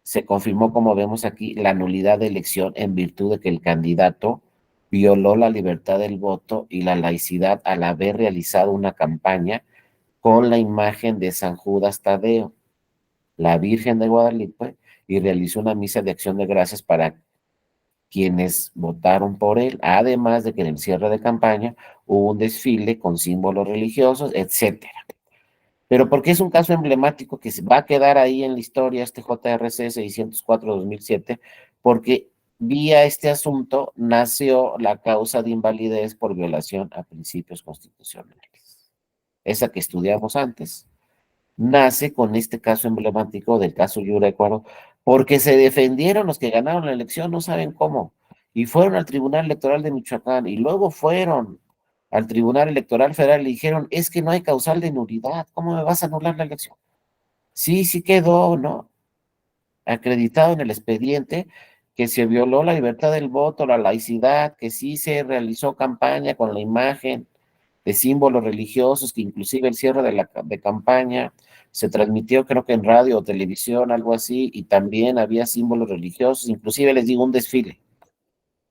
se confirmó, como vemos aquí, la nulidad de elección en virtud de que el candidato violó la libertad del voto y la laicidad al haber realizado una campaña con la imagen de San Judas Tadeo, la Virgen de Guadalupe, y realizó una misa de acción de gracias para quienes votaron por él, además de que en el cierre de campaña hubo un desfile con símbolos religiosos, etcétera. Pero porque es un caso emblemático que se va a quedar ahí en la historia, este JRC 604-2007, porque vía este asunto nació la causa de invalidez por violación a principios constitucionales. Esa que estudiamos antes, nace con este caso emblemático del caso Yurecuaro, porque se defendieron los que ganaron la elección, no saben cómo, y fueron al Tribunal Electoral de Michoacán, y luego fueron al Tribunal Electoral Federal y le dijeron, es que no hay causal de nulidad, ¿cómo me vas a anular la elección? Sí, sí quedó, ¿no? Acreditado en el expediente que se violó la libertad del voto, la laicidad, que sí se realizó campaña con la imagen de símbolos religiosos, que inclusive el cierre de campaña se transmitió creo que en radio o televisión, algo así, y también había símbolos religiosos, inclusive les digo un desfile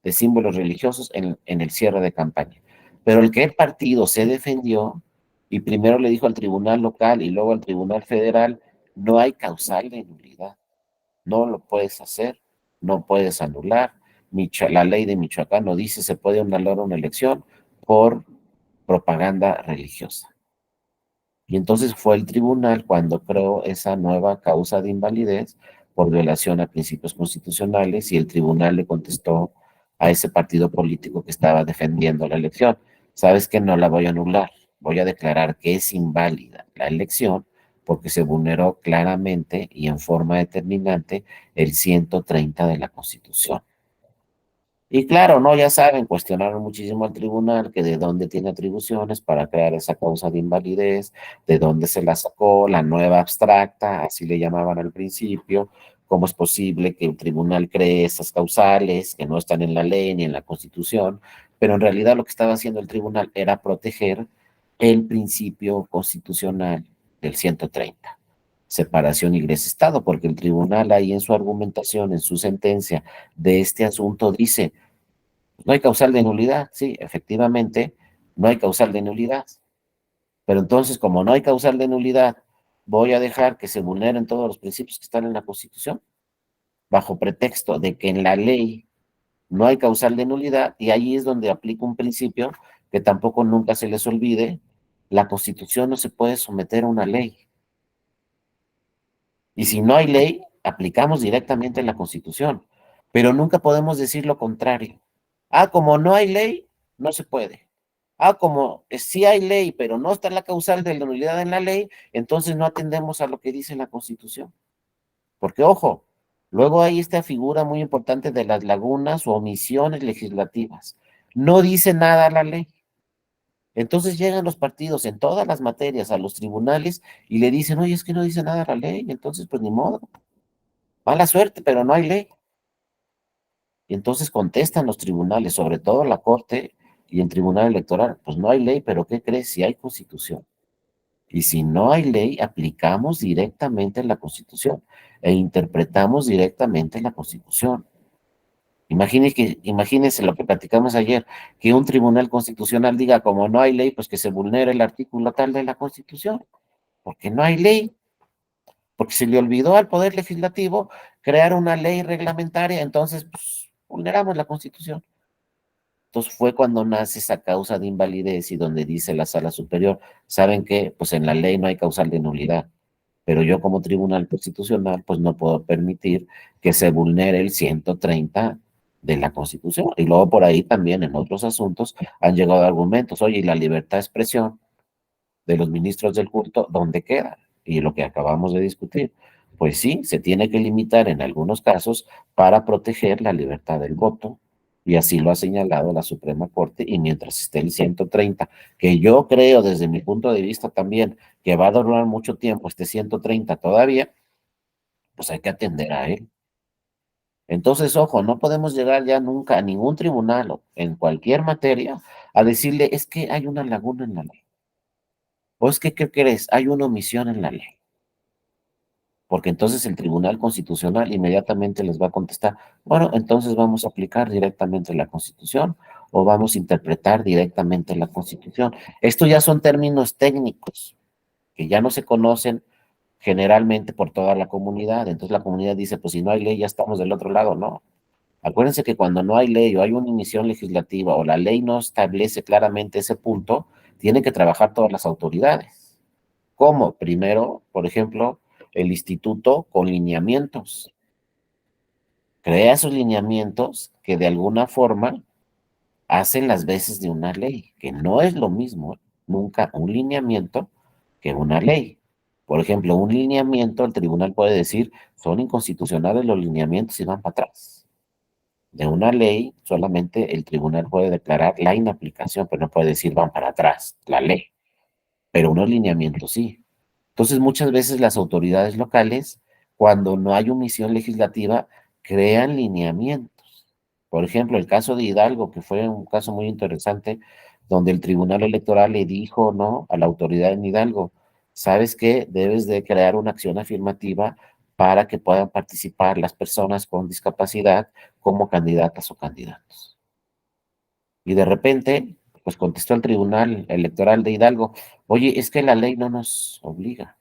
de símbolos religiosos en el cierre de campaña. Pero el partido se defendió y primero le dijo al tribunal local y luego al tribunal federal, no hay causal de nulidad, no lo puedes hacer, no puedes anular. La ley de Michoacán no dice se puede anular una elección por propaganda religiosa. Y entonces fue el tribunal cuando creó esa nueva causa de invalidez por violación a principios constitucionales y el tribunal le contestó a ese partido político que estaba defendiendo la elección, sabes que no la voy a anular, voy a declarar que es inválida la elección porque se vulneró claramente y en forma determinante el 130 de la Constitución. Y claro, no, ya saben, cuestionaron muchísimo al tribunal que de dónde tiene atribuciones para crear esa causa de invalidez, de dónde se la sacó, la nueva abstracta, así le llamaban al principio, cómo es posible que el tribunal cree esas causales que no están en la ley ni en la Constitución, pero en realidad lo que estaba haciendo el tribunal era proteger el principio constitucional del 130. Separación Iglesia-Estado, porque el tribunal ahí en su argumentación, en su sentencia de este asunto dice, no hay causal de nulidad, sí, efectivamente, no hay causal de nulidad. Pero entonces, como no hay causal de nulidad, voy a dejar que se vulneren todos los principios que están en la Constitución, bajo pretexto de que en la ley no hay causal de nulidad, y ahí es donde aplica un principio que tampoco nunca se les olvide, la Constitución no se puede someter a una ley. Y si no hay ley, aplicamos directamente en la Constitución, pero nunca podemos decir lo contrario. Ah, como no hay ley, no se puede. Ah, como sí hay ley, pero no está la causal de la nulidad en la ley, entonces no atendemos a lo que dice la Constitución. Porque, ojo, luego hay esta figura muy importante de las lagunas o omisiones legislativas. No dice nada la ley. Entonces llegan los partidos en todas las materias a los tribunales y le dicen, oye, es que no dice nada la ley, entonces pues ni modo. Mala suerte, pero no hay ley. Y entonces contestan los tribunales, sobre todo la Corte y el Tribunal Electoral, pues no hay ley, pero ¿qué crees? Si hay Constitución. Y si no hay ley, aplicamos directamente la Constitución e interpretamos directamente la Constitución. Imagínense lo que platicamos ayer, que un tribunal constitucional diga, como no hay ley, pues que se vulnere el artículo tal de la Constitución, porque no hay ley, porque se le olvidó al Poder Legislativo crear una ley reglamentaria, entonces pues, vulneramos la Constitución. Entonces fue cuando nace esa causa de invalidez y donde dice la Sala Superior, ¿saben qué? Pues en la ley no hay causal de nulidad, pero yo como Tribunal Constitucional pues no puedo permitir que se vulnere el 130 de la Constitución. Y luego por ahí también en otros asuntos han llegado argumentos, oye, ¿y la libertad de expresión de los ministros del culto, dónde queda? Y lo que acabamos de discutir, pues sí, se tiene que limitar en algunos casos para proteger la libertad del voto, y así lo ha señalado la Suprema Corte, y mientras esté el 130, que yo creo desde mi punto de vista también que va a durar mucho tiempo este 130 todavía, pues hay que atender a él. Entonces, ojo, no podemos llegar ya nunca a ningún tribunal o en cualquier materia a decirle, es que hay una laguna en la ley. O es que, ¿qué crees? Hay una omisión en la ley. Porque entonces el Tribunal Constitucional inmediatamente les va a contestar, bueno, entonces vamos a aplicar directamente la Constitución o vamos a interpretar directamente la Constitución. Esto ya son términos técnicos que ya no se conocen generalmente por toda la comunidad. Entonces la comunidad dice, pues si no hay ley ya estamos del otro lado. No. Acuérdense que cuando no hay ley o hay una emisión legislativa o la ley no establece claramente ese punto, tienen que trabajar todas las autoridades. ¿Cómo? Primero, por ejemplo, el instituto con lineamientos. Crea esos lineamientos que de alguna forma hacen las veces de una ley, que no es lo mismo nunca un lineamiento que una ley. Por ejemplo, un lineamiento, el tribunal puede decir, son inconstitucionales los lineamientos y van para atrás. De una ley, solamente el tribunal puede declarar la inaplicación, pero no puede decir van para atrás, la ley. Pero unos lineamientos sí. Entonces, muchas veces las autoridades locales, cuando no hay omisión legislativa, crean lineamientos. Por ejemplo, el caso de Hidalgo, que fue un caso muy interesante, donde el Tribunal Electoral le dijo, ¿no?, a la autoridad en Hidalgo, ¿sabes qué? Debes de crear una acción afirmativa para que puedan participar las personas con discapacidad como candidatas o candidatos. Y de repente, pues contestó el Tribunal Electoral de Hidalgo, oye, es que la ley no nos obliga.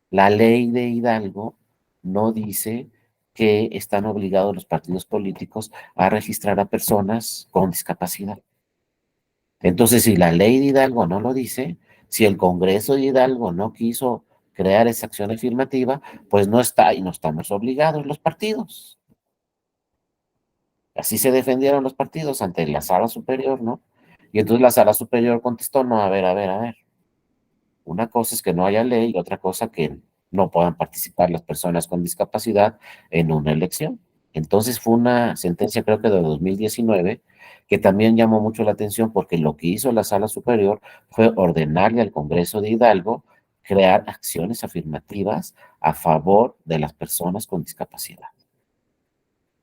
La ley de Hidalgo no dice que están obligados los partidos políticos a registrar a personas con discapacidad. Entonces, si la ley de Hidalgo no lo dice, si el Congreso de Hidalgo no quiso crear esa acción afirmativa, pues no está y no estamos obligados los partidos. Así se defendieron los partidos ante la Sala Superior, ¿no? Y entonces la Sala Superior contestó, no, a ver. Una cosa es que no haya ley y otra cosa que no puedan participar las personas con discapacidad en una elección. Entonces fue una sentencia, creo que de 2019, que también llamó mucho la atención porque lo que hizo la Sala Superior fue ordenarle al Congreso de Hidalgo crear acciones afirmativas a favor de las personas con discapacidad.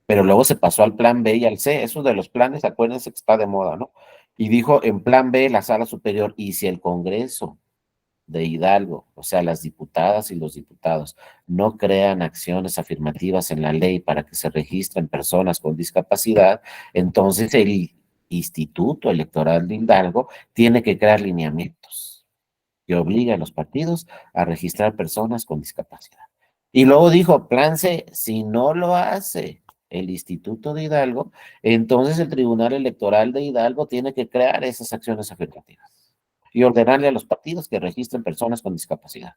Pero luego se pasó al plan B y al C, eso de los planes, acuérdense que está de moda, ¿no? Y dijo en plan B la Sala Superior, y si el Congreso de Hidalgo, o sea, las diputadas y los diputados, no crean acciones afirmativas en la ley para que se registren personas con discapacidad, entonces el Instituto Electoral de Hidalgo tiene que crear lineamientos que obliguen a los partidos a registrar personas con discapacidad. Y luego dijo, plan C, si no lo hace el Instituto de Hidalgo, entonces el Tribunal Electoral de Hidalgo tiene que crear esas acciones afirmativas y ordenarle a los partidos que registren personas con discapacidad,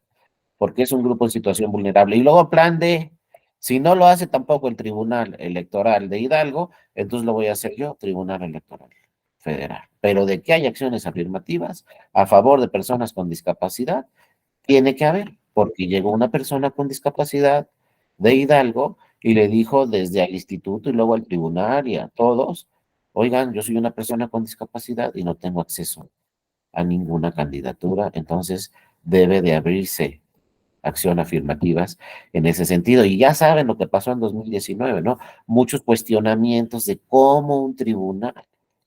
porque es un grupo en situación vulnerable. Y luego plan D, si no lo hace tampoco el Tribunal Electoral de Hidalgo, entonces lo voy a hacer yo, Tribunal Electoral Federal. Pero de que hay acciones afirmativas a favor de personas con discapacidad, tiene que haber, porque llegó una persona con discapacidad de Hidalgo y le dijo desde al instituto y luego al tribunal y a todos, oigan, yo soy una persona con discapacidad y no tengo acceso a ninguna candidatura, entonces debe de abrirse acción afirmativas en ese sentido. Y ya saben lo que pasó en 2019, ¿no? Muchos cuestionamientos de cómo un tribunal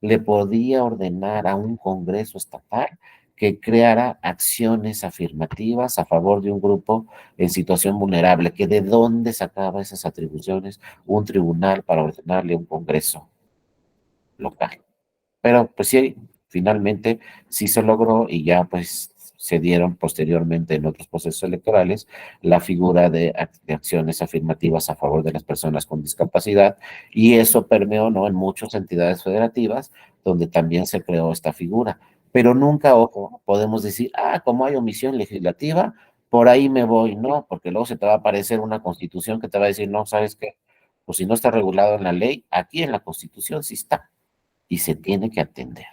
le podía ordenar a un Congreso estatal que creara acciones afirmativas a favor de un grupo en situación vulnerable, que de dónde sacaba esas atribuciones un tribunal para ordenarle a un Congreso local. Pero pues sí, finalmente sí se logró y ya pues se dieron posteriormente en otros procesos electorales la figura de acciones afirmativas a favor de las personas con discapacidad y eso permeó, ¿no?, en muchas entidades federativas donde también se creó esta figura. Pero nunca, ojo, podemos decir, como hay omisión legislativa, por ahí me voy, no, porque luego se te va a aparecer una constitución que te va a decir, no, ¿sabes qué? Pues si no está regulado en la ley, aquí en la constitución sí está y se tiene que atender.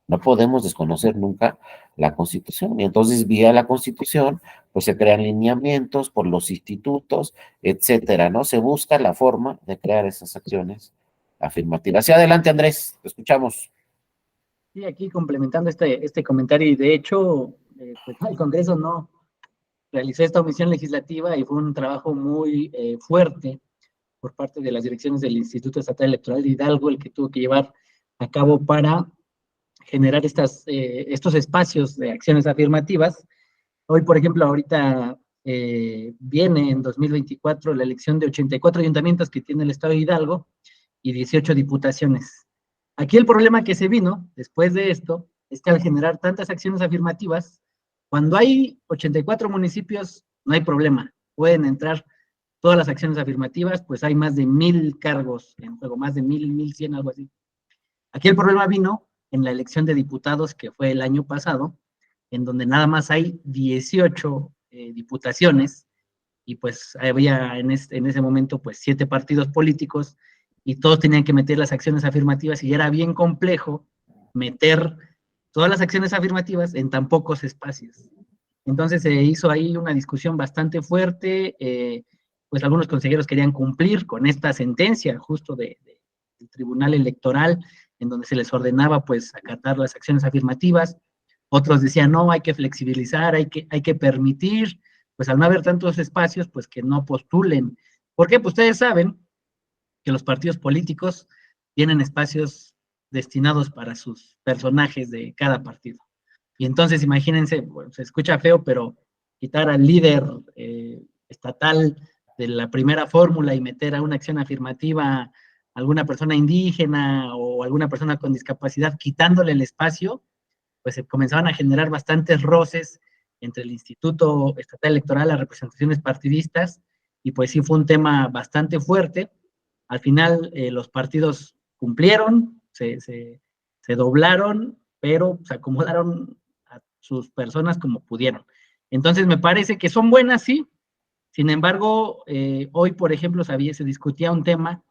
No podemos desconocer nunca la Constitución. Y entonces, vía la Constitución, pues se crean lineamientos por los institutos, etcétera, ¿no? Se busca la forma de crear esas acciones afirmativas. Hacia adelante, Andrés, te escuchamos. Sí, aquí complementando este comentario, y de hecho, pues el Congreso no realizó esta omisión legislativa y fue un trabajo muy fuerte por parte de las direcciones del Instituto Estatal Electoral de Hidalgo, el que tuvo que llevar a cabo para generar estos espacios de acciones afirmativas. Hoy, por ejemplo, ahorita viene en 2024 la elección de 84 ayuntamientos que tiene el estado de Hidalgo y 18 diputaciones. Aquí el problema que se vino después de esto es que al generar tantas acciones afirmativas, cuando hay 84 municipios, no hay problema, pueden entrar todas las acciones afirmativas, pues hay más de 1000 cargos en juego, más de 1100, algo así. Aquí el problema vino en la elección de diputados que fue el año pasado, en donde nada más hay 18 diputaciones y pues había en ese momento pues 7 partidos políticos y todos tenían que meter las acciones afirmativas y era bien complejo meter todas las acciones afirmativas en tan pocos espacios. Entonces se hizo ahí una discusión bastante fuerte, pues algunos consejeros querían cumplir con esta sentencia justo del Tribunal Electoral, en donde se les ordenaba pues acatar las acciones afirmativas. Otros decían, no, hay que flexibilizar, hay que permitir, pues al no haber tantos espacios, pues que no postulen. Porque pues ustedes saben que los partidos políticos tienen espacios destinados para sus personajes de cada partido. Y entonces imagínense, bueno, se escucha feo, pero quitar al líder estatal de la primera fórmula y meter a una acción afirmativa a alguna persona indígena o alguna persona con discapacidad, quitándole el espacio, pues se comenzaban a generar bastantes roces entre el Instituto Estatal Electoral, las representaciones partidistas, y pues sí fue un tema bastante fuerte. Al final los partidos cumplieron, se doblaron, pero se acomodaron a sus personas como pudieron. Entonces me parece que son buenas, sí. Sin embargo, hoy, por ejemplo, se discutía un tema.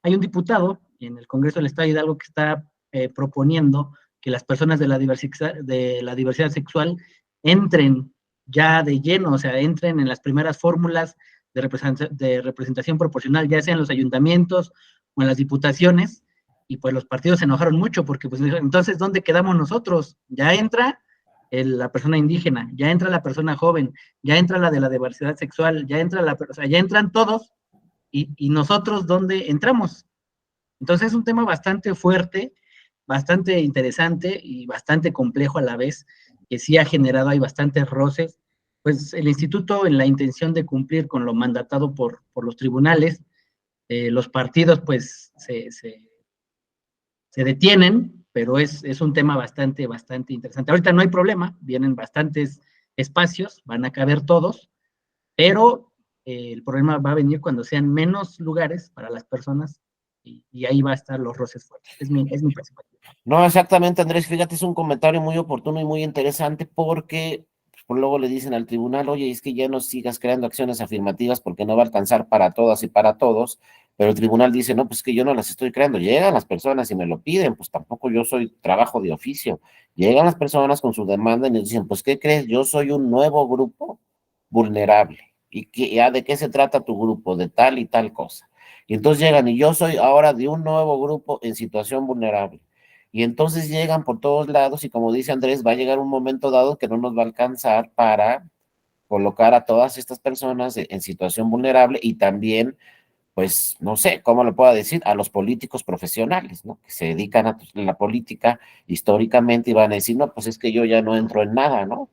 Hay un diputado en el Congreso del Estado de Hidalgo que está proponiendo que las personas de la diversidad sexual entren ya de lleno, o sea, entren en las primeras fórmulas de representación proporcional, ya sea en los ayuntamientos o en las diputaciones, y pues los partidos se enojaron mucho porque pues entonces, ¿dónde quedamos nosotros? Ya entra la persona indígena, ya entra la persona joven, ya entra la de la diversidad sexual, ya entra o sea, ya entran todos, y nosotros, ¿dónde entramos? Entonces es un tema bastante fuerte, bastante interesante y bastante complejo a la vez, que sí ha generado, hay bastantes roces. Pues el instituto, en la intención de cumplir con lo mandatado por los tribunales, los partidos pues se detienen, pero es un tema bastante interesante. Ahorita no hay problema, vienen bastantes espacios, van a caber todos, pero el problema va a venir cuando sean menos lugares para las personas y ahí va a estar los roces fuertes. Es mi perspectiva. No, exactamente, Andrés, fíjate, es un comentario muy oportuno y muy interesante porque pues, luego le dicen al tribunal, oye, es que ya no sigas creando acciones afirmativas porque no va a alcanzar para todas y para todos, pero el tribunal dice, no, pues que yo no las estoy creando, llegan las personas y me lo piden, pues tampoco yo soy trabajo de oficio, llegan las personas con su demanda y nos dicen, pues, ¿qué crees? Yo soy un nuevo grupo vulnerable ya de qué se trata tu grupo, de tal y tal cosa. Y entonces llegan, y yo soy ahora de un nuevo grupo en situación vulnerable. Y entonces llegan por todos lados y como dice Andrés, va a llegar un momento dado que no nos va a alcanzar para colocar a todas estas personas en situación vulnerable y también, pues, no sé, ¿cómo lo puedo decir? A los políticos profesionales, ¿no? Que se dedican a la política históricamente y van a decir, no, pues es que yo ya no entro en nada, ¿no?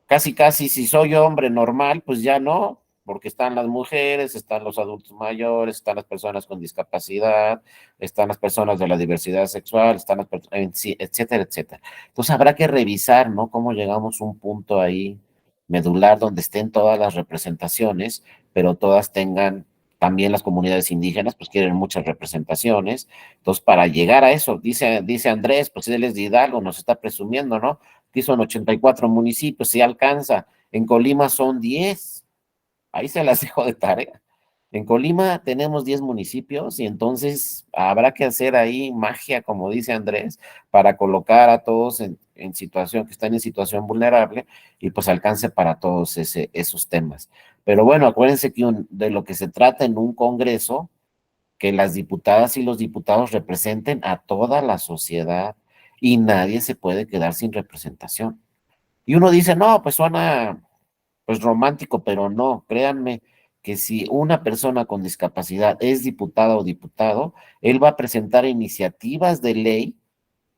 Casi, casi, si soy hombre normal, pues ya no, porque están las mujeres, están los adultos mayores, están las personas con discapacidad, están las personas de la diversidad sexual, están las personas, etcétera, etcétera. Entonces habrá que revisar, ¿no? Cómo llegamos a un punto ahí medular donde estén todas las representaciones, pero todas tengan también las comunidades indígenas, pues quieren muchas representaciones. Entonces, para llegar a eso, dice Andrés, pues él es de Hidalgo, nos está presumiendo, ¿no? Aquí son 84 municipios, si alcanza. En Colima son 10. Ahí se las dejo de tarea. En Colima tenemos 10 municipios y entonces habrá que hacer ahí magia, como dice Andrés, para colocar a todos en situación, que están en situación vulnerable y pues alcance para todos esos temas. Pero bueno, acuérdense que de lo que se trata en un congreso, que las diputadas y los diputados representen a toda la sociedad y nadie se puede quedar sin representación. Y uno dice, no, pues suena pues romántico, pero no, créanme que si una persona con discapacidad es diputada o diputado, él va a presentar iniciativas de ley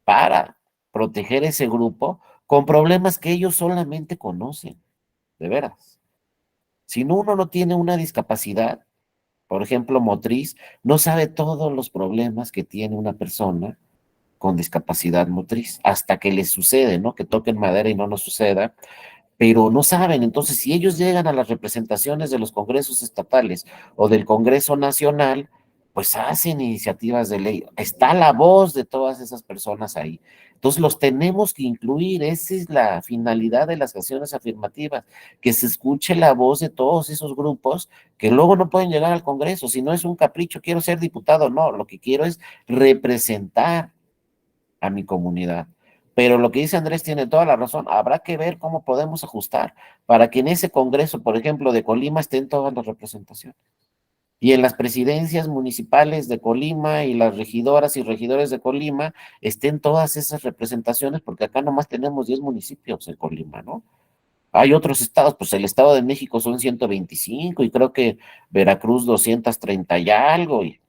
para proteger ese grupo con problemas que ellos solamente conocen, de veras. Si uno no tiene una discapacidad, por ejemplo, motriz, no sabe todos los problemas que tiene una persona con discapacidad motriz, hasta que les sucede, ¿no? Que toquen madera y no nos suceda, pero no saben. Entonces, si ellos llegan a las representaciones de los congresos estatales o del Congreso Nacional, pues hacen iniciativas de ley. Está la voz de todas esas personas ahí. Entonces, los tenemos que incluir. Esa es la finalidad de las acciones afirmativas, que se escuche la voz de todos esos grupos que luego no pueden llegar al Congreso. Si no es un capricho, quiero ser diputado, no, lo que quiero es representar a mi comunidad. Pero lo que dice Andrés tiene toda la razón. Habrá que ver cómo podemos ajustar para que en ese Congreso, por ejemplo, de Colima, estén todas las representaciones. Y en las presidencias municipales de Colima y las regidoras y regidores de Colima estén todas esas representaciones, porque acá nomás tenemos 10 municipios en Colima, ¿no? Hay otros estados, pues el Estado de México son 125 y creo que Veracruz 230 y algo, y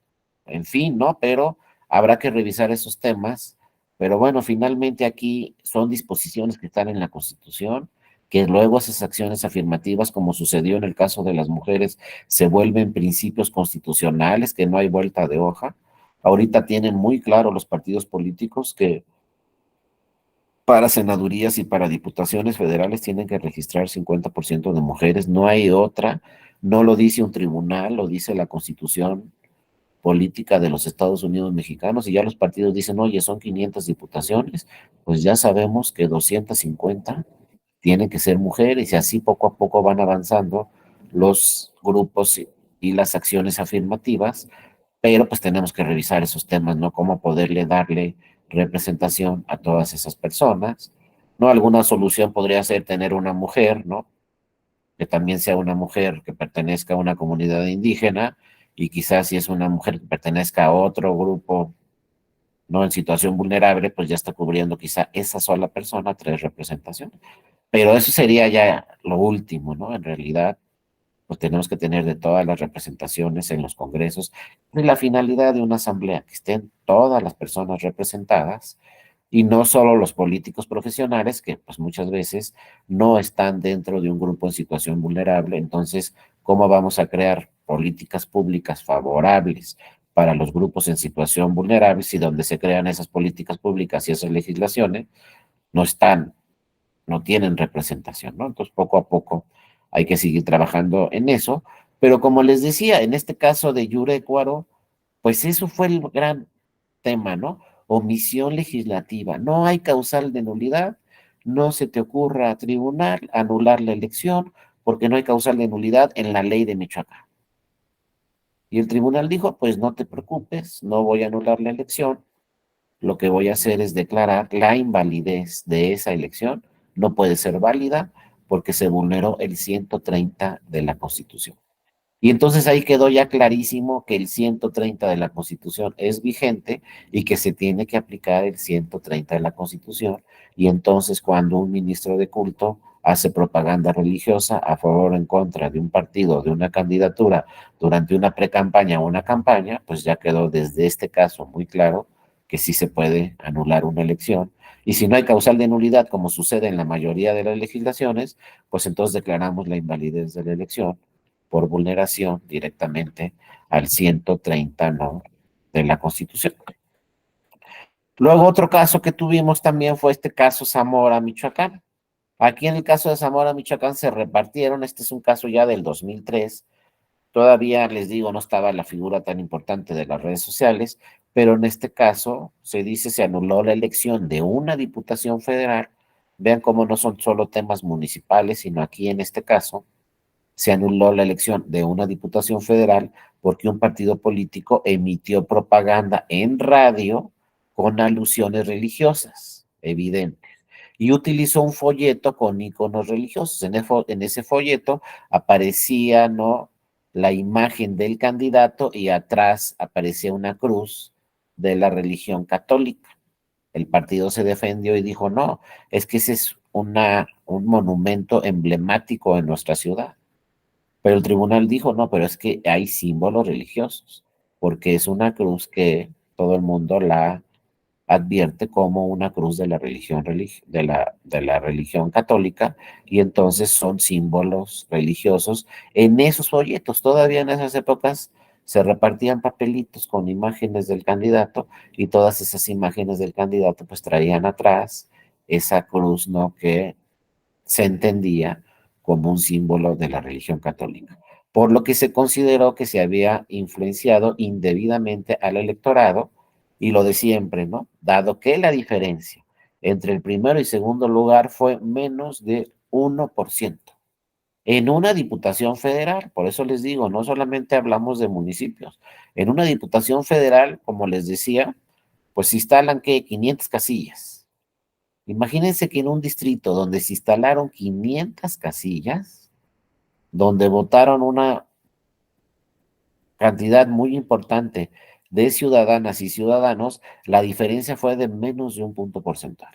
en fin, ¿no? Pero habrá que revisar esos temas. Pero bueno, finalmente aquí son disposiciones que están en la Constitución, que luego esas acciones afirmativas, como sucedió en el caso de las mujeres, se vuelven principios constitucionales, que no hay vuelta de hoja. Ahorita tienen muy claro los partidos políticos que para senadurías y para diputaciones federales tienen que registrar 50% de mujeres, no hay otra, no lo dice un tribunal, lo dice la Constitución política de los Estados Unidos mexicanos, y ya los partidos dicen, oye, son 500 diputaciones, pues ya sabemos que 250 tienen que ser mujeres, y así poco a poco van avanzando los grupos y las acciones afirmativas, pero pues tenemos que revisar esos temas, ¿no? Cómo poderle darle representación a todas esas personas, ¿no? Alguna solución podría ser tener una mujer, ¿no? Que también sea una mujer que pertenezca a una comunidad indígena, y quizás si es una mujer que pertenezca a otro grupo, no en situación vulnerable, pues ya está cubriendo quizá esa sola persona 3 representaciones. Pero eso sería ya lo último, ¿no? En realidad, pues tenemos que tener de todas las representaciones en los congresos, y la finalidad de una asamblea, que estén todas las personas representadas, y no solo los políticos profesionales, que pues muchas veces no están dentro de un grupo en situación vulnerable. Entonces, ¿cómo vamos a crear políticas públicas favorables para los grupos en situación vulnerable si donde se crean esas políticas públicas y esas legislaciones no están, no tienen representación, ¿no? Entonces, poco a poco hay que seguir trabajando en eso, pero como les decía, en este caso de Yurecuaro, pues eso fue el gran tema, ¿no? Omisión legislativa. No hay causal de nulidad, no se te ocurra a tribunal anular la elección porque no hay causal de nulidad en la ley de Michoacán. Y el tribunal dijo, pues no te preocupes, no voy a anular la elección, lo que voy a hacer es declarar la invalidez de esa elección, no puede ser válida porque se vulneró el 130 de la Constitución. Y entonces ahí quedó ya clarísimo que el 130 de la Constitución es vigente y que se tiene que aplicar el 130 de la Constitución. Y entonces cuando un ministro de culto hace propaganda religiosa a favor o en contra de un partido, de una candidatura, durante una precampaña o una campaña, pues ya quedó desde este caso muy claro que sí se puede anular una elección. Y si no hay causal de nulidad, como sucede en la mayoría de las legislaciones, pues entonces declaramos la invalidez de la elección por vulneración directamente al 130 ¿no? de la Constitución. Luego otro caso que tuvimos también fue este caso Zamora, Michoacán. Aquí en el caso de Zamora, Michoacán se repartieron, este es un caso ya del 2003, todavía les digo, no estaba la figura tan importante de las redes sociales, pero en este caso se dice se anuló la elección de una diputación federal. Vean cómo no son solo temas municipales, sino aquí en este caso se anuló la elección de una diputación federal porque un partido político emitió propaganda en radio con alusiones religiosas, evidentes, y utilizó un folleto con iconos religiosos. En ese folleto aparecía, ¿no?, la imagen del candidato y atrás aparecía una cruz de la religión católica. El partido se defendió y dijo, no, es que ese es un monumento emblemático en nuestra ciudad. Pero el tribunal dijo, no, pero es que hay símbolos religiosos, porque es una cruz que todo el mundo la advierte como una cruz de la religión católica, y entonces son símbolos religiosos. En esos folletos, todavía en esas épocas, se repartían papelitos con imágenes del candidato, y todas esas imágenes del candidato pues traían atrás esa cruz, ¿no?, que se entendía como un símbolo de la religión católica, por lo que se consideró que se había influenciado indebidamente al electorado, y lo de siempre, ¿no? Dado que la diferencia entre el primero y segundo lugar fue menos de 1% en una diputación federal. Por eso les digo, no solamente hablamos de municipios, en una diputación federal, como les decía, pues se instalan, ¿qué?, 500 casillas. Imagínense que en un distrito donde se instalaron 500 casillas, donde votaron una cantidad muy importante de ciudadanas y ciudadanos, la diferencia fue de menos de un punto porcentual.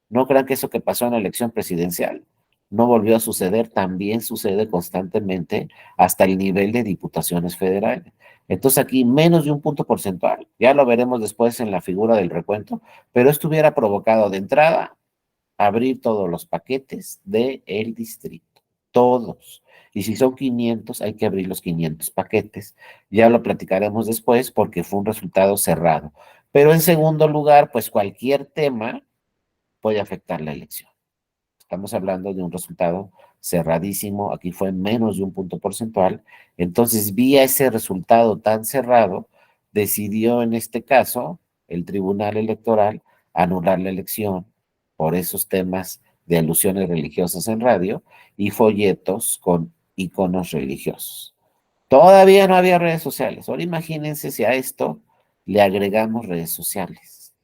No crean que eso que pasó en la elección presidencial no volvió a suceder, también sucede constantemente hasta el nivel de diputaciones federales. Entonces aquí menos de un punto porcentual, ya lo veremos después en la figura del recuento, pero esto hubiera provocado de entrada abrir todos los paquetes del distrito, todos. Y si son 500, hay que abrir los 500 paquetes. Ya lo platicaremos después porque fue un resultado cerrado. Pero en segundo lugar, pues cualquier tema puede afectar la elección. Estamos hablando de un resultado cerradísimo, aquí fue menos de un punto porcentual. Entonces, vía ese resultado tan cerrado, decidió en este caso el Tribunal Electoral anular la elección por esos temas de alusiones religiosas en radio y folletos con iconos religiosos. Todavía no había redes sociales. Ahora imagínense si a esto le agregamos redes sociales.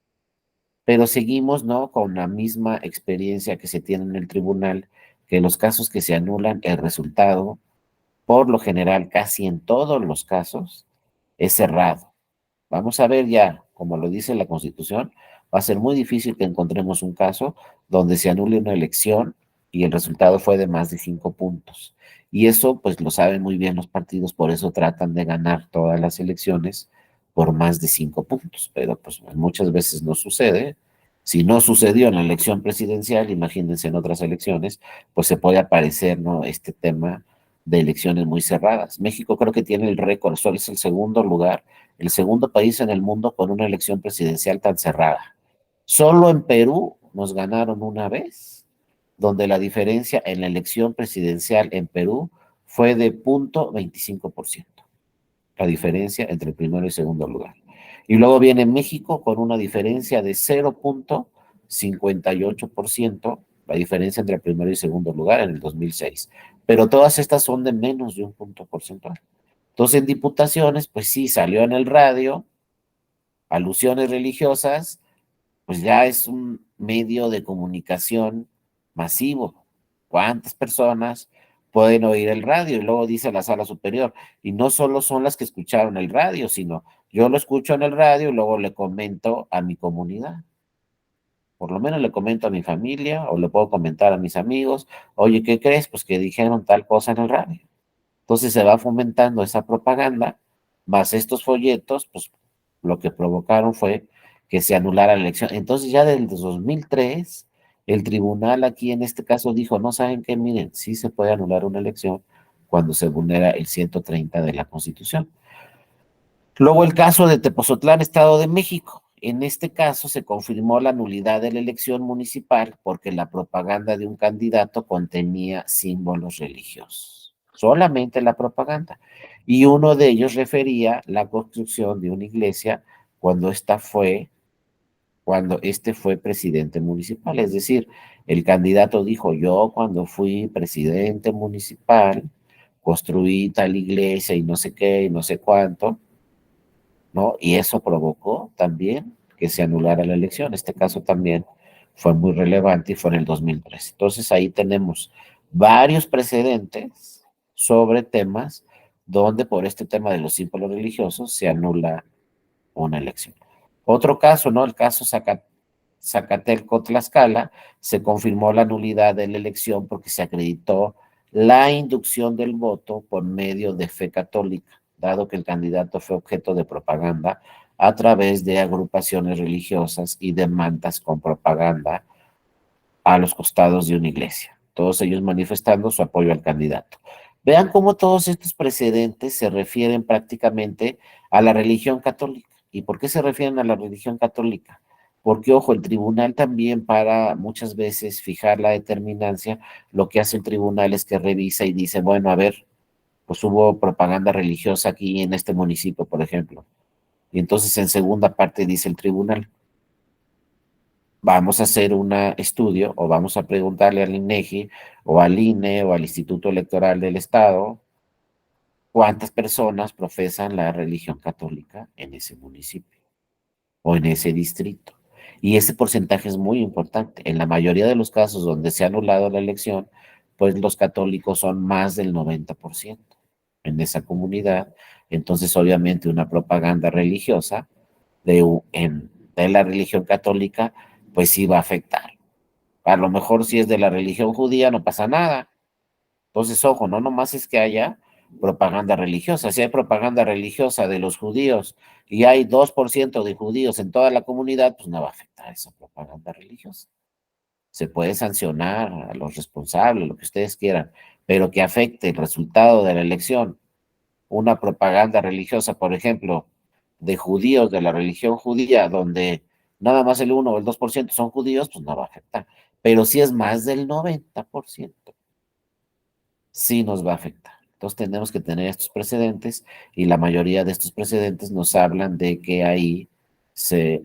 Pero seguimos, ¿no?, con la misma experiencia que se tiene en el tribunal, que los casos que se anulan, el resultado, por lo general, casi en todos los casos, es cerrado. Vamos a ver ya, como lo dice la Constitución, va a ser muy difícil que encontremos un caso donde se anule una elección y el resultado fue de más de 5 puntos. Y eso, pues lo saben muy bien los partidos, por eso tratan de ganar todas las elecciones por más de 5 puntos, pero pues muchas veces no sucede. Si no sucedió en la elección presidencial, imagínense en otras elecciones, pues se puede aparecer, ¿no?, este tema de elecciones muy cerradas. México creo que tiene el récord, solo es el segundo lugar, el segundo país en el mundo con una elección presidencial tan cerrada. Solo en Perú nos ganaron una vez, donde la diferencia en la elección presidencial en Perú fue de 0.25%. La diferencia entre el primero y segundo lugar. Y luego viene México con una diferencia de 0.58%, la diferencia entre el primero y segundo lugar en el 2006. Pero todas estas son de menos de un punto porcentual. Entonces, en diputaciones, pues sí, salió en el radio, alusiones religiosas, pues ya es un medio de comunicación masivo. cuántas personas pueden oír el radio, y luego dice la sala superior, y no solo son las que escucharon el radio, sino yo lo escucho en el radio y luego le comento a mi comunidad. Por lo menos le comento a mi familia o le puedo comentar a mis amigos, oye, ¿qué crees? Pues que dijeron tal cosa en el radio. Entonces se va fomentando esa propaganda, más estos folletos, pues lo que provocaron fue que se anulara la elección. Entonces ya desde 2003, el tribunal aquí en este caso dijo, no saben qué, miren, sí se puede anular una elección cuando se vulnera el 130 de la Constitución. Luego el caso de Tepozotlán, Estado de México. En este caso se confirmó la nulidad de la elección municipal porque la propaganda de un candidato contenía símbolos religiosos. Solamente la propaganda. Y uno de ellos refería la construcción de una iglesia cuando este fue presidente municipal. Es decir, el candidato dijo, yo cuando fui presidente municipal construí tal iglesia y no sé qué y no sé cuánto, ¿no? Y eso provocó también que se anulara la elección. Este caso también fue muy relevante y fue en el 2013. Entonces ahí tenemos varios precedentes sobre temas donde por este tema de los símbolos religiosos se anula una elección. Otro caso, ¿no? El caso Zacatelco-Tlaxcala, se confirmó la nulidad de la elección porque se acreditó la inducción del voto por medio de fe católica, dado que el candidato fue objeto de propaganda a través de agrupaciones religiosas y de mantas con propaganda a los costados de una iglesia, todos ellos manifestando su apoyo al candidato. Vean cómo todos estos precedentes se refieren prácticamente a la religión católica. ¿Y por qué se refieren a la religión católica? Porque, ojo, el tribunal también para muchas veces fijar la determinancia, lo que hace el tribunal es que revisa y dice, bueno, a ver, pues hubo propaganda religiosa aquí en este municipio, por ejemplo. Y entonces en segunda parte dice el tribunal, vamos a hacer un estudio o vamos a preguntarle al INEGI o al INE o al Instituto Electoral del Estado cuántas personas profesan la religión católica en ese municipio o en ese distrito. Y ese porcentaje es muy importante. En la mayoría de los casos donde se ha anulado la elección, pues los católicos son más del 90% en esa comunidad. Entonces, obviamente, una propaganda religiosa de la religión católica, pues sí va a afectar. A lo mejor si es de la religión judía no pasa nada. Entonces, ojo, no nomás es que haya propaganda religiosa. Si hay propaganda religiosa de los judíos y hay 2% de judíos en toda la comunidad, pues no va a afectar esa propaganda religiosa. Se puede sancionar a los responsables, lo que ustedes quieran, pero que afecte el resultado de la elección, una propaganda religiosa, por ejemplo, de judíos de la religión judía, donde nada más el 1 o el 2% son judíos, pues no va a afectar. Pero si es más del 90%, sí nos va a afectar. Entonces tenemos que tener estos precedentes y la mayoría de estos precedentes nos hablan de que ahí se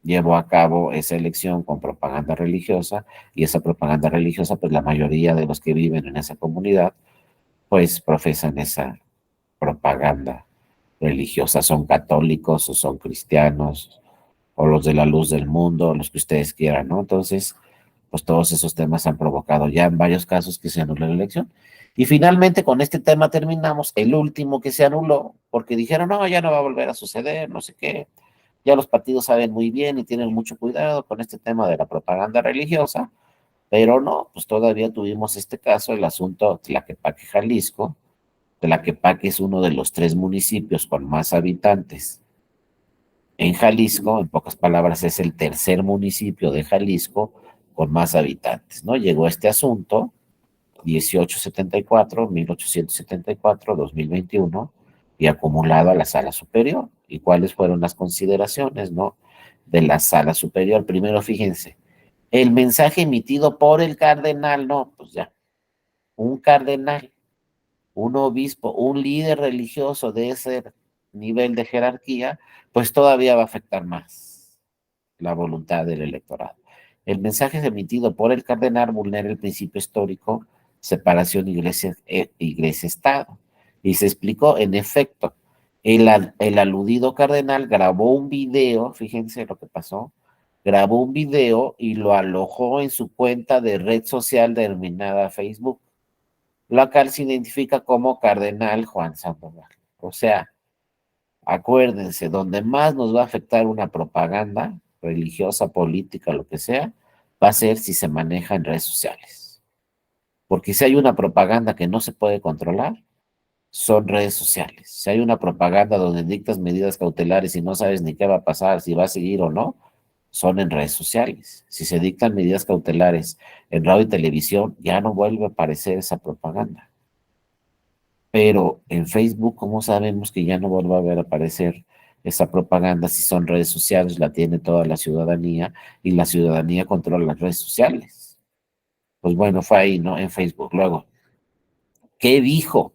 llevó a cabo esa elección con propaganda religiosa y esa propaganda religiosa, pues la mayoría de los que viven en esa comunidad, pues profesan esa propaganda religiosa, son católicos o son cristianos o los de la luz del mundo, los que ustedes quieran, ¿no? Entonces, pues todos esos temas han provocado ya en varios casos que se anule la elección. Y finalmente con este tema terminamos, el último que se anuló, porque dijeron, no, ya no va a volver a suceder, no sé qué. Ya los partidos saben muy bien y tienen mucho cuidado con este tema de la propaganda religiosa, pero no, pues todavía tuvimos este caso, el asunto Tlaquepaque, Jalisco. Tlaquepaque es uno de los 3 municipios con más habitantes en Jalisco, en pocas palabras es el tercer municipio de Jalisco con más habitantes, ¿no? Llegó este asunto, 1874, 1874, 2021, y acumulado a la sala superior. ¿Y cuáles fueron las consideraciones, no? De la sala superior. Primero, fíjense, el mensaje emitido por el cardenal, no, pues ya, un cardenal, un obispo, un líder religioso de ese nivel de jerarquía, pues todavía va a afectar más la voluntad del electorado. El mensaje emitido por el cardenal vulnera el principio histórico, separación iglesia-estado. Y se explicó, en efecto, el aludido cardenal grabó un video, fíjense lo que pasó, grabó un video y lo alojó en su cuenta de red social denominada Facebook, la cual se identifica como Cardenal Juan Sandoval. O sea, acuérdense, donde más nos va a afectar una propaganda religiosa, política, lo que sea, va a ser si se maneja en redes sociales. Porque si hay una propaganda que no se puede controlar, son redes sociales. Si hay una propaganda donde dictas medidas cautelares y no sabes ni qué va a pasar, si va a seguir o no, son en redes sociales. Si se dictan medidas cautelares en radio y televisión, ya no vuelve a aparecer esa propaganda. Pero en Facebook, ¿cómo sabemos que ya no vuelva a ver aparecer esa propaganda si son redes sociales? La tiene toda la ciudadanía y la ciudadanía controla las redes sociales. Pues bueno, fue ahí, ¿no? En Facebook. Luego, ¿qué dijo?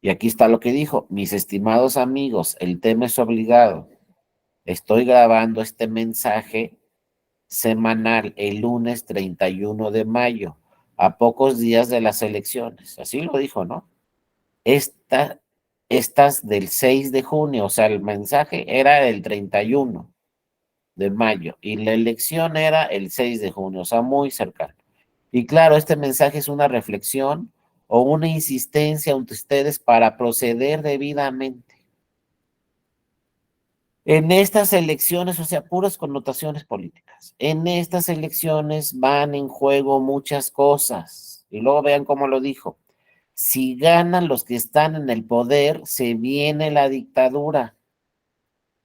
Y aquí está lo que dijo: mis estimados amigos, el tema es obligado. Estoy grabando este mensaje semanal el lunes 31 de mayo, a pocos días de las elecciones. Así lo dijo, ¿no? Estas del 6 de junio, o sea, el mensaje era el 31 de mayo y la elección era el 6 de junio, o sea, muy cercano. Y claro, este mensaje es una reflexión o una insistencia ante ustedes para proceder debidamente. En estas elecciones, o sea, puras connotaciones políticas, en estas elecciones van en juego muchas cosas. Y luego vean cómo lo dijo: si ganan los que están en el poder, se viene la dictadura.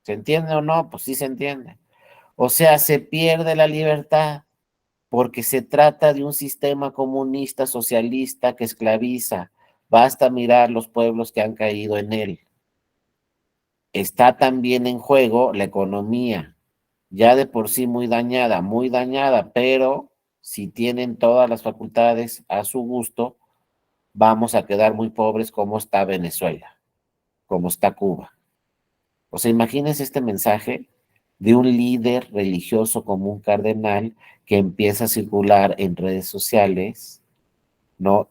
¿Se entiende o no? Pues sí se entiende. O sea, se pierde la libertad, porque se trata de un sistema comunista socialista que esclaviza. Basta mirar los pueblos que han caído en él. Está también en juego la economía, ya de por sí muy dañada, pero si tienen todas las facultades a su gusto, vamos a quedar muy pobres, como está Venezuela, como está Cuba. O sea, imagínense este mensaje de un líder religioso como un cardenal que empieza a circular en redes sociales, ¿no?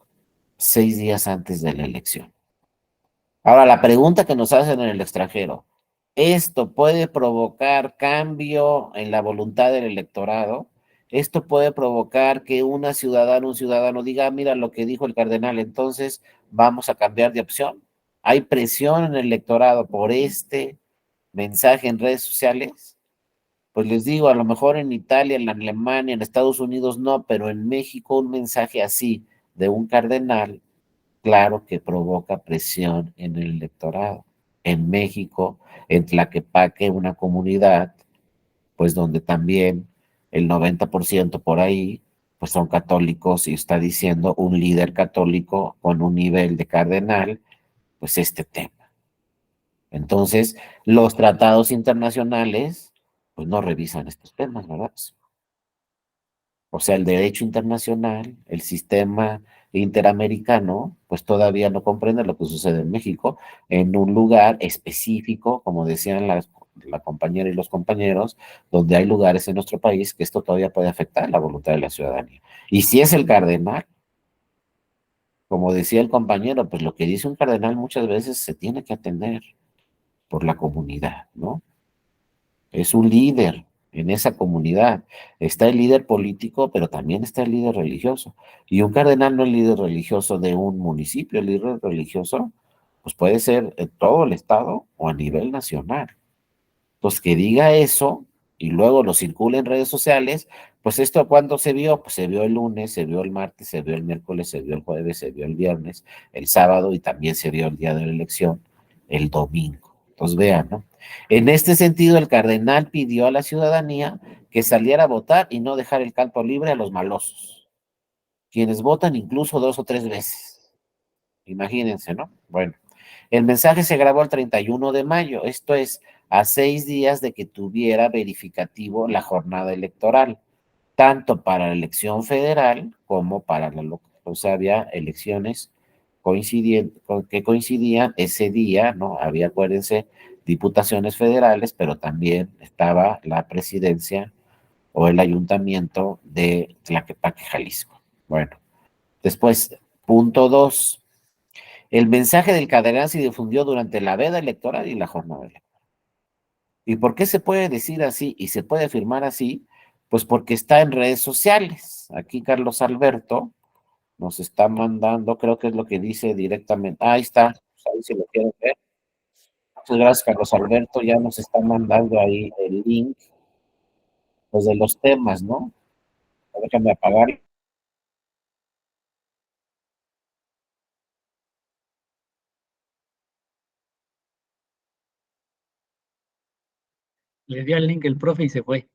6 días antes de la elección. Ahora, la pregunta que nos hacen en el extranjero: ¿esto puede provocar cambio en la voluntad del electorado? ¿Esto puede provocar que un ciudadano diga: mira lo que dijo el cardenal, entonces vamos a cambiar de opción? ¿Hay presión en el electorado por este mensaje en redes sociales? Pues les digo, a lo mejor en Italia, en Alemania, en Estados Unidos no, pero en México un mensaje así de un cardenal, claro que provoca presión en el electorado. En México, en Tlaquepaque, una comunidad, pues donde también el 90% por ahí, pues son católicos, y está diciendo un líder católico con un nivel de cardenal, pues este tema. Entonces, los tratados internacionales, pues no revisan estos temas, ¿verdad? O sea, el derecho internacional, el sistema interamericano, pues todavía no comprende lo que sucede en México, en un lugar específico, como decían la compañera y los compañeros, donde hay lugares en nuestro país que esto todavía puede afectar la voluntad de la ciudadanía. Y si es el cardenal, como decía el compañero, pues lo que dice un cardenal muchas veces se tiene que atender por la comunidad, ¿no? Es un líder en esa comunidad. Está el líder político, pero también está el líder religioso. Y un cardenal no es líder religioso de un municipio, el líder religioso pues puede ser en todo el estado o a nivel nacional. Entonces, que diga eso y luego lo circula en redes sociales, pues esto ¿cuándo se vio? Pues se vio el lunes, se vio el martes, se vio el miércoles, se vio el jueves, se vio el viernes, el sábado, y también se vio el día de la elección, el domingo. Entonces vean, ¿no? En este sentido, el cardenal pidió a la ciudadanía que saliera a votar y no dejar el campo libre a los malosos, quienes votan incluso 2 o 3 veces. Imagínense, ¿no? Bueno, el mensaje se grabó el 31 de mayo, esto es, a 6 días de que tuviera verificativo la jornada electoral, tanto para la elección federal como para la local. O sea, había elecciones que coincidían ese día, ¿no? Había, acuérdense, diputaciones federales, pero también estaba la presidencia o el ayuntamiento de Tlaquepaque, Jalisco. Bueno, después, punto 2. El mensaje del cardenal se difundió durante la veda electoral y la jornada electoral. ¿Y por qué se puede decir así y se puede afirmar así? Pues porque está en redes sociales. Aquí Carlos Alberto nos está mandando, creo que es lo que dice directamente. Ahí está, pues ahí si lo quieren ver. Muchas gracias, Carlos Alberto. Ya nos está mandando ahí el link, pues de los temas, ¿no? Déjame apagar. Le dio el link el profe y se fue.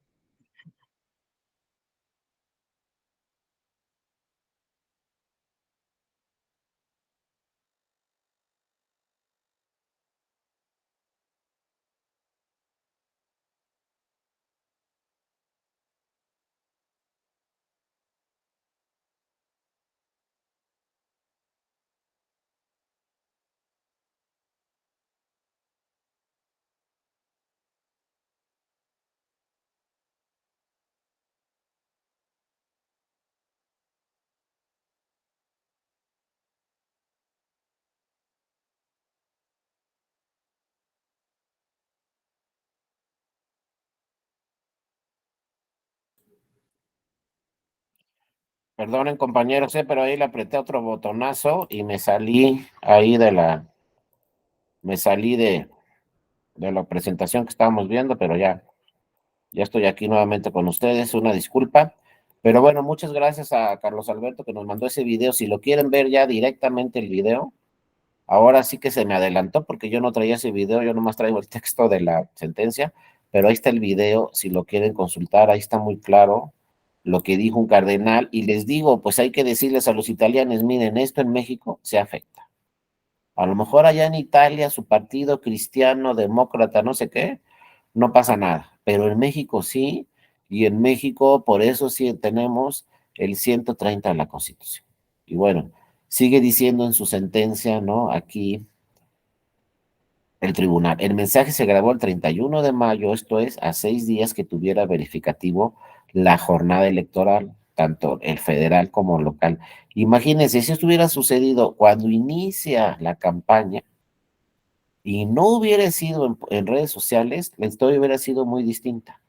Perdonen, compañeros, pero ahí le apreté otro botonazo y me salí ahí me salí de la presentación que estábamos viendo, pero ya estoy aquí nuevamente con ustedes, una disculpa. Pero bueno, muchas gracias a Carlos Alberto que nos mandó ese video. Si lo quieren ver ya directamente el video, ahora sí que se me adelantó porque yo no traía ese video, yo nomás traigo el texto de la sentencia, pero ahí está el video, si lo quieren consultar, ahí está muy claro lo que dijo un cardenal. Y les digo, pues hay que decirles a los italianos, miren, esto en México se afecta. A lo mejor allá en Italia, su partido cristiano, demócrata, no sé qué, no pasa nada, pero en México sí, y en México por eso sí tenemos el 130 de la Constitución. Y bueno, sigue diciendo en su sentencia, ¿no? Aquí el tribunal. El mensaje se grabó el 31 de mayo, esto es, a 6 días que tuviera verificativo la jornada electoral, tanto el federal como local. Imagínense, si esto hubiera sucedido cuando inicia la campaña y no hubiera sido en redes sociales, la historia hubiera sido muy distinta.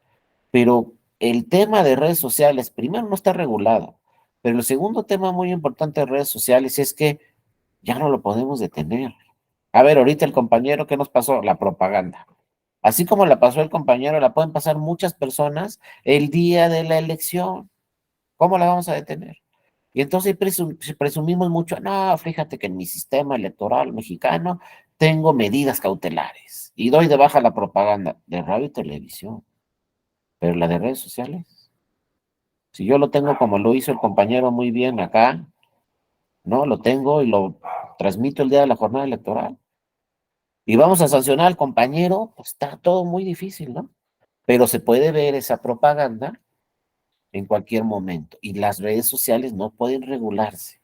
Pero el tema de redes sociales, primero, no está regulado, pero el segundo tema muy importante de redes sociales es que ya no lo podemos detener. A ver, ahorita el compañero, ¿qué nos pasó? La propaganda. Así como la pasó el compañero, la pueden pasar muchas personas el día de la elección. ¿Cómo la vamos a detener? Y entonces presumimos mucho, no, fíjate que en mi sistema electoral mexicano tengo medidas cautelares y doy de baja la propaganda de radio y televisión, pero la de redes sociales. Si yo lo tengo como lo hizo el compañero muy bien acá, ¿no? Lo tengo y lo transmito el día de la jornada electoral. Y vamos a sancionar al compañero, pues está todo muy difícil, ¿no? Pero se puede ver esa propaganda en cualquier momento y las redes sociales no pueden regularse.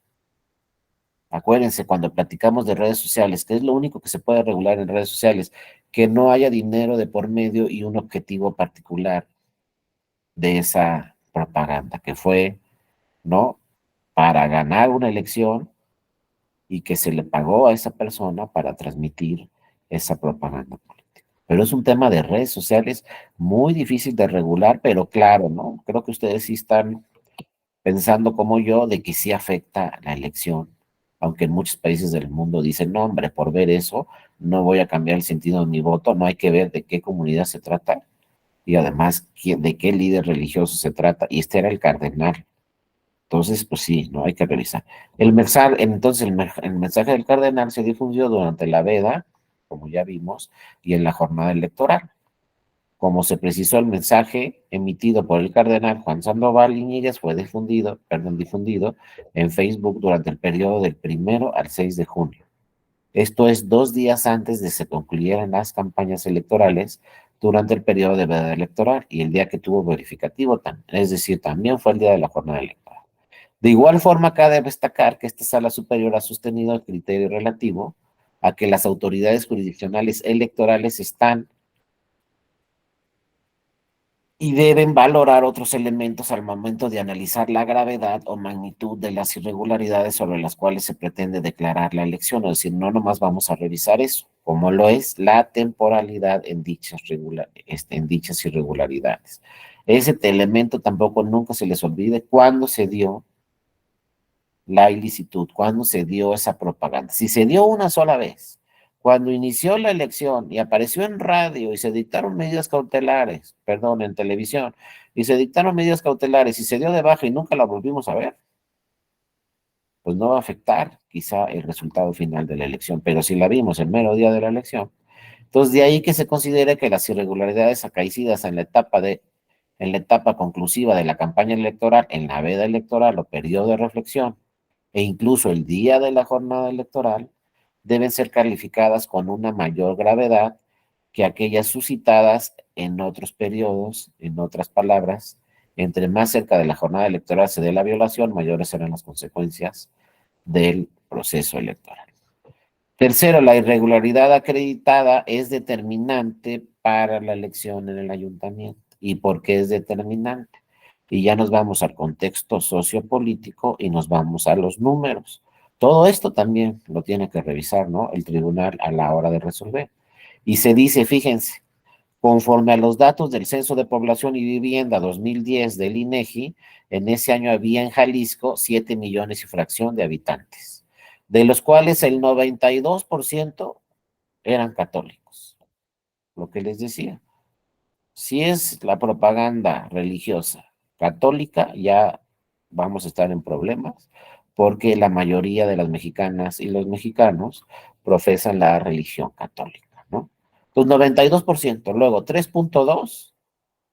Acuérdense, cuando platicamos de redes sociales, que es lo único que se puede regular en redes sociales, que no haya dinero de por medio y un objetivo particular de esa propaganda, que fue, ¿no? Para ganar una elección y que se le pagó a esa persona para transmitir esa propaganda política. Pero es un tema de redes sociales muy difícil de regular, pero claro, ¿no? Creo que ustedes sí están pensando como yo de que sí afecta la elección, aunque en muchos países del mundo dicen, no, hombre, por ver eso no voy a cambiar el sentido de mi voto, no hay que ver de qué comunidad se trata y además de qué líder religioso se trata, y este era el cardenal. Entonces, pues sí, no hay que revisar. Entonces, el mensaje del cardenal se difundió durante la veda, como ya vimos, y en la jornada electoral. Como se precisó, el mensaje emitido por el cardenal Juan Sandoval Iñiguez fue difundido en Facebook durante el periodo del 1 al 6 de junio. Esto es 2 días antes de que se concluyeran las campañas electorales durante el periodo de veda electoral y el día que tuvo verificativo, es decir, también fue el día de la jornada electoral. De igual forma, cabe destacar que esta sala superior ha sostenido el criterio relativo a que las autoridades jurisdiccionales electorales están y deben valorar otros elementos al momento de analizar la gravedad o magnitud de las irregularidades sobre las cuales se pretende declarar la elección. Es decir, no nomás vamos a revisar eso, como lo es la temporalidad en dichas irregularidades. Ese elemento tampoco nunca se les olvide cuándo se dio la ilicitud, cuándo se dio esa propaganda. Si se dio una sola vez, cuando inició la elección y apareció en radio y se dictaron medidas cautelares, perdón, en televisión, y se dictaron medidas cautelares y se dio de baja y nunca la volvimos a ver, pues no va a afectar quizá el resultado final de la elección, pero si la vimos el mero día de la elección, entonces de ahí que se considere que las irregularidades acaecidas en la etapa conclusiva de la campaña electoral, en la veda electoral o periodo de reflexión, e incluso el día de la jornada electoral, deben ser calificadas con una mayor gravedad que aquellas suscitadas en otros periodos. En otras palabras, entre más cerca de la jornada electoral se dé la violación, mayores serán las consecuencias del proceso electoral. Tercero, la irregularidad acreditada es determinante para la elección en el ayuntamiento. ¿Y por qué es determinante? Y ya nos vamos al contexto sociopolítico y nos vamos a los números. Todo esto también lo tiene que revisar, ¿no?, el tribunal a la hora de resolver. Y se dice, fíjense, conforme a los datos del Censo de Población y Vivienda 2010 del INEGI, en ese año había en Jalisco 7 millones y fracción de habitantes, de los cuales el 92% eran católicos. Lo que les decía, si es la propaganda religiosa católica, ya vamos a estar en problemas, porque la mayoría de las mexicanas y los mexicanos profesan la religión católica, ¿no? Entonces, 92%, luego 3.2%,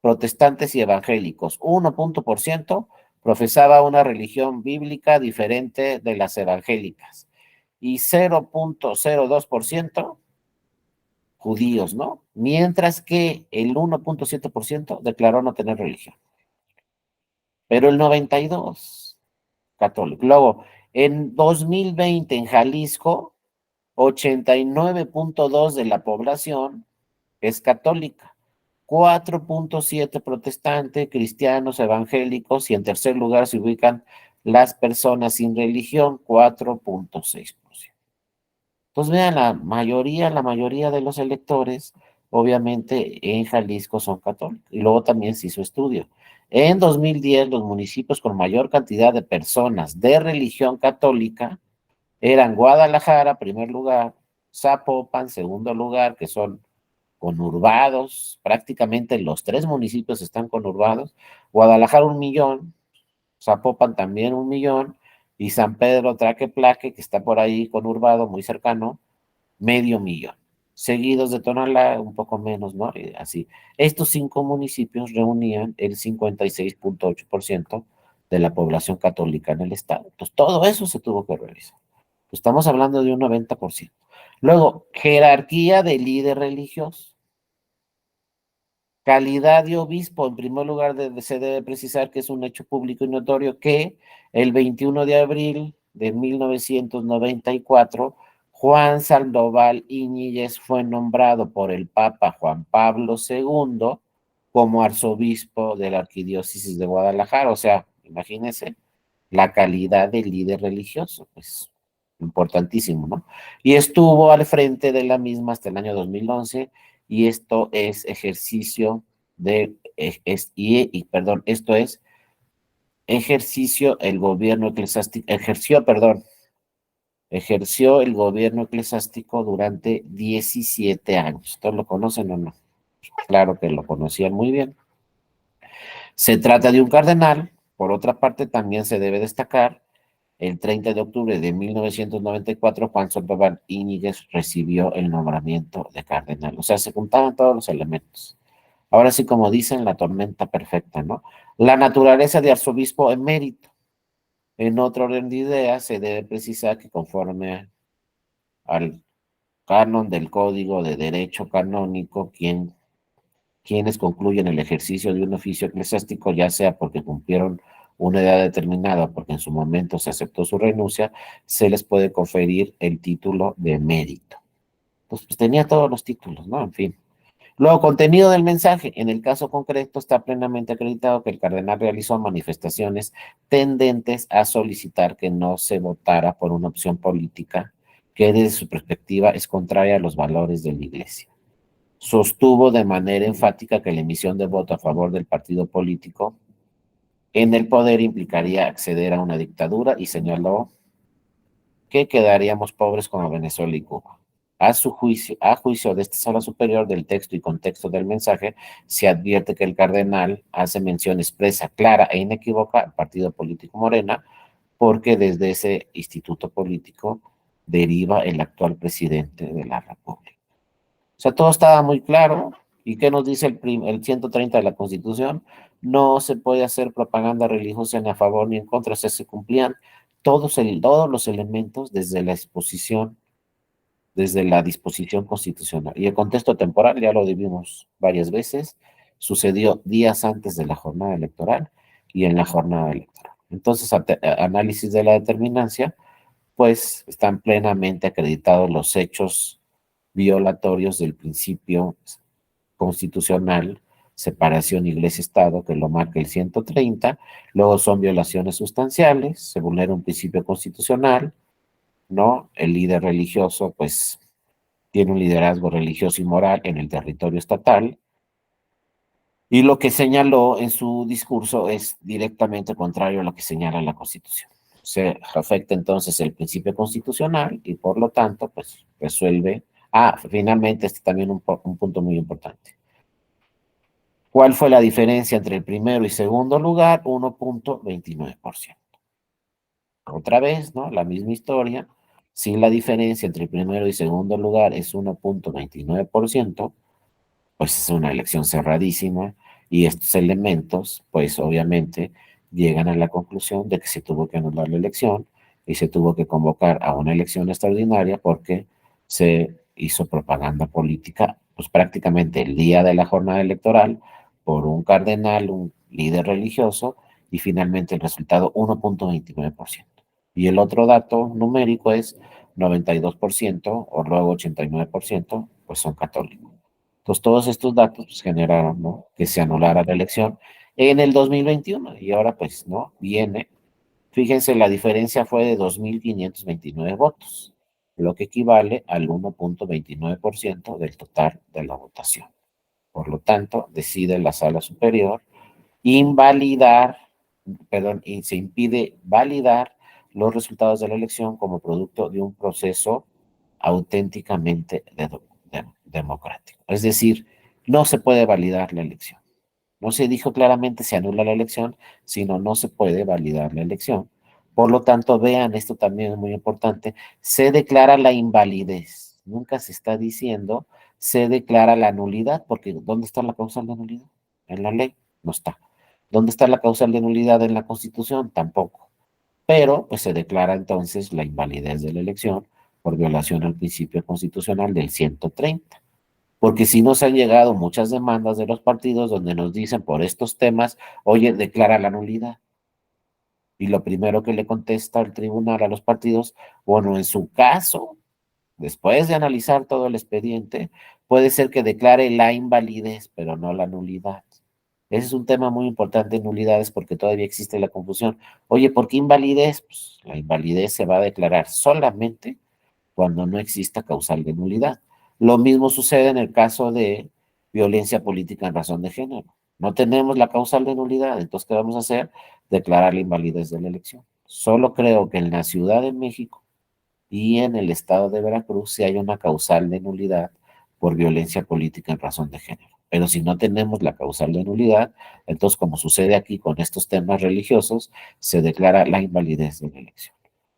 protestantes y evangélicos, 1% profesaba una religión bíblica diferente de las evangélicas, y 0.02% judíos, ¿no? Mientras que el 1.7% declaró no tener religión. Pero el 92% católico. Luego, en 2020 en Jalisco, 89.2% de la población es católica, 4.7% protestante, cristianos, evangélicos, y en tercer lugar se ubican las personas sin religión, 4.6%. Entonces vean, la mayoría de los electores, obviamente en Jalisco son católicos, y luego también se hizo estudio. En 2010, los municipios con mayor cantidad de personas de religión católica eran Guadalajara, primer lugar, Zapopan, segundo lugar, que son conurbados, prácticamente los 3 municipios están conurbados, Guadalajara 1 millón, Zapopan también 1 millón, y San Pedro Tlaquepaque, que está por ahí conurbado, muy cercano, 500,000, seguidos de Tonalá, un poco menos, ¿no? Así. Estos 5 municipios reunían el 56.8% de la población católica en el estado. Entonces, todo eso se tuvo que revisar. Estamos hablando de un 90%. Luego, jerarquía de líder religioso. Calidad de obispo, en primer lugar, se debe precisar que es un hecho público y notorio que el 21 de abril de 1994, Juan Sandoval Íñiguez fue nombrado por el Papa Juan Pablo II como arzobispo de la Arquidiócesis de Guadalajara. O sea, imagínense la calidad de líder religioso, pues importantísimo, ¿no? Y estuvo al frente de la misma hasta el año 2011, y esto es ejercicio ejerció el gobierno eclesiástico durante 17 años. ¿Ustedes lo conocen o no? Claro que lo conocían muy bien. Se trata de un cardenal. Por otra parte, también se debe destacar, el 30 de octubre de 1994, Juan Sandoval Íñiguez recibió el nombramiento de cardenal. O sea, se juntaban todos los elementos. Ahora sí, como dicen, la tormenta perfecta, ¿no? La naturaleza de arzobispo emérito. En otro orden de ideas, se debe precisar que conforme al canon del Código de Derecho Canónico, quienes concluyen el ejercicio de un oficio eclesiástico, ya sea porque cumplieron una edad determinada, porque en su momento se aceptó su renuncia, se les puede conferir el título de emérito. Pues tenía todos los títulos, ¿no? En fin. Luego, contenido del mensaje. En el caso concreto está plenamente acreditado que el cardenal realizó manifestaciones tendentes a solicitar que no se votara por una opción política que desde su perspectiva es contraria a los valores de la Iglesia. Sostuvo de manera enfática que la emisión de voto a favor del partido político en el poder implicaría acceder a una dictadura y señaló que quedaríamos pobres como Venezuela y Cuba. A juicio de esta sala superior del texto y contexto del mensaje, se advierte que el cardenal hace mención expresa, clara e inequívoca al partido político Morena, porque desde ese instituto político deriva el actual presidente de la República. O sea, todo estaba muy claro. ¿Y qué nos dice el 130 de la Constitución? No se puede hacer propaganda religiosa ni a favor ni en contra. O sea, se cumplían todos los elementos desde la disposición constitucional. Y el contexto temporal, ya lo vimos varias veces, sucedió días antes de la jornada electoral y en la jornada electoral. Entonces, análisis de la determinancia, pues están plenamente acreditados los hechos violatorios del principio constitucional, separación iglesia-estado, que lo marca el 130, luego son violaciones sustanciales, se vulnera un principio constitucional, ¿no? El líder religioso, pues, tiene un liderazgo religioso y moral en el territorio estatal, y lo que señaló en su discurso es directamente contrario a lo que señala la Constitución. Se afecta entonces el principio constitucional y por lo tanto, pues, resuelve. Finalmente, este también un punto muy importante. ¿Cuál fue la diferencia entre el primero y segundo lugar? 1.29%. Otra vez, ¿no? La misma historia. Si la diferencia entre el primero y segundo lugar es 1.29%, pues es una elección cerradísima y estos elementos, pues obviamente llegan a la conclusión de que se tuvo que anular la elección y se tuvo que convocar a una elección extraordinaria porque se hizo propaganda política, pues prácticamente el día de la jornada electoral por un cardenal, un líder religioso, y finalmente el resultado 1.29%. Y el otro dato numérico es 92% o luego 89%, pues son católicos. Entonces, todos estos datos pues, generaron, ¿no?, que se anulara la elección en el 2021 y ahora, pues, ¿no?, viene. Fíjense, la diferencia fue de 2.529 votos, lo que equivale al 1.29% del total de la votación. Por lo tanto, decide la Sala Superior y se impide validar los resultados de la elección como producto de un proceso auténticamente democrático. Es decir, no se puede validar la elección. No se dijo claramente se anula la elección, sino no se puede validar la elección. Por lo tanto, vean, esto también es muy importante, se declara la invalidez. Nunca se está diciendo se declara la nulidad, porque ¿dónde está la causal de nulidad? En la ley, no está. ¿Dónde está la causal de nulidad en la Constitución? Tampoco. Pero, pues se declara entonces la invalidez de la elección por violación al principio constitucional del 130. Porque si nos han llegado muchas demandas de los partidos donde nos dicen por estos temas, oye, declara la nulidad. Y lo primero que le contesta el tribunal a los partidos, bueno, en su caso, después de analizar todo el expediente, puede ser que declare la invalidez, pero no la nulidad. Ese es un tema muy importante en nulidades porque todavía existe la confusión. Oye, ¿por qué invalidez? Pues la invalidez se va a declarar solamente cuando no exista causal de nulidad. Lo mismo sucede en el caso de violencia política en razón de género. No tenemos la causal de nulidad, entonces, ¿qué vamos a hacer? Declarar la invalidez de la elección. Solo creo que en la Ciudad de México y en el estado de Veracruz sí hay una causal de nulidad por violencia política en razón de género. Pero si no tenemos la causal de nulidad, entonces, como sucede aquí con estos temas religiosos, se declara la invalidez de la elección.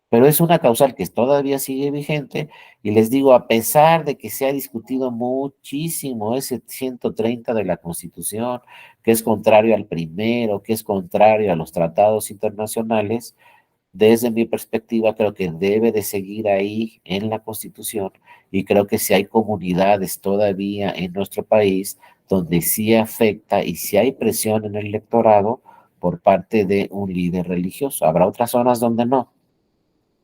Pero es una causal que todavía sigue vigente y les digo, a pesar de que se ha discutido muchísimo ese 130 de la Constitución, que es contrario al primero, que es contrario a los tratados internacionales, desde mi perspectiva creo que debe de seguir ahí en la Constitución y creo que si hay comunidades todavía en nuestro país donde sí afecta y si hay presión en el electorado por parte de un líder religioso. Habrá otras zonas donde no.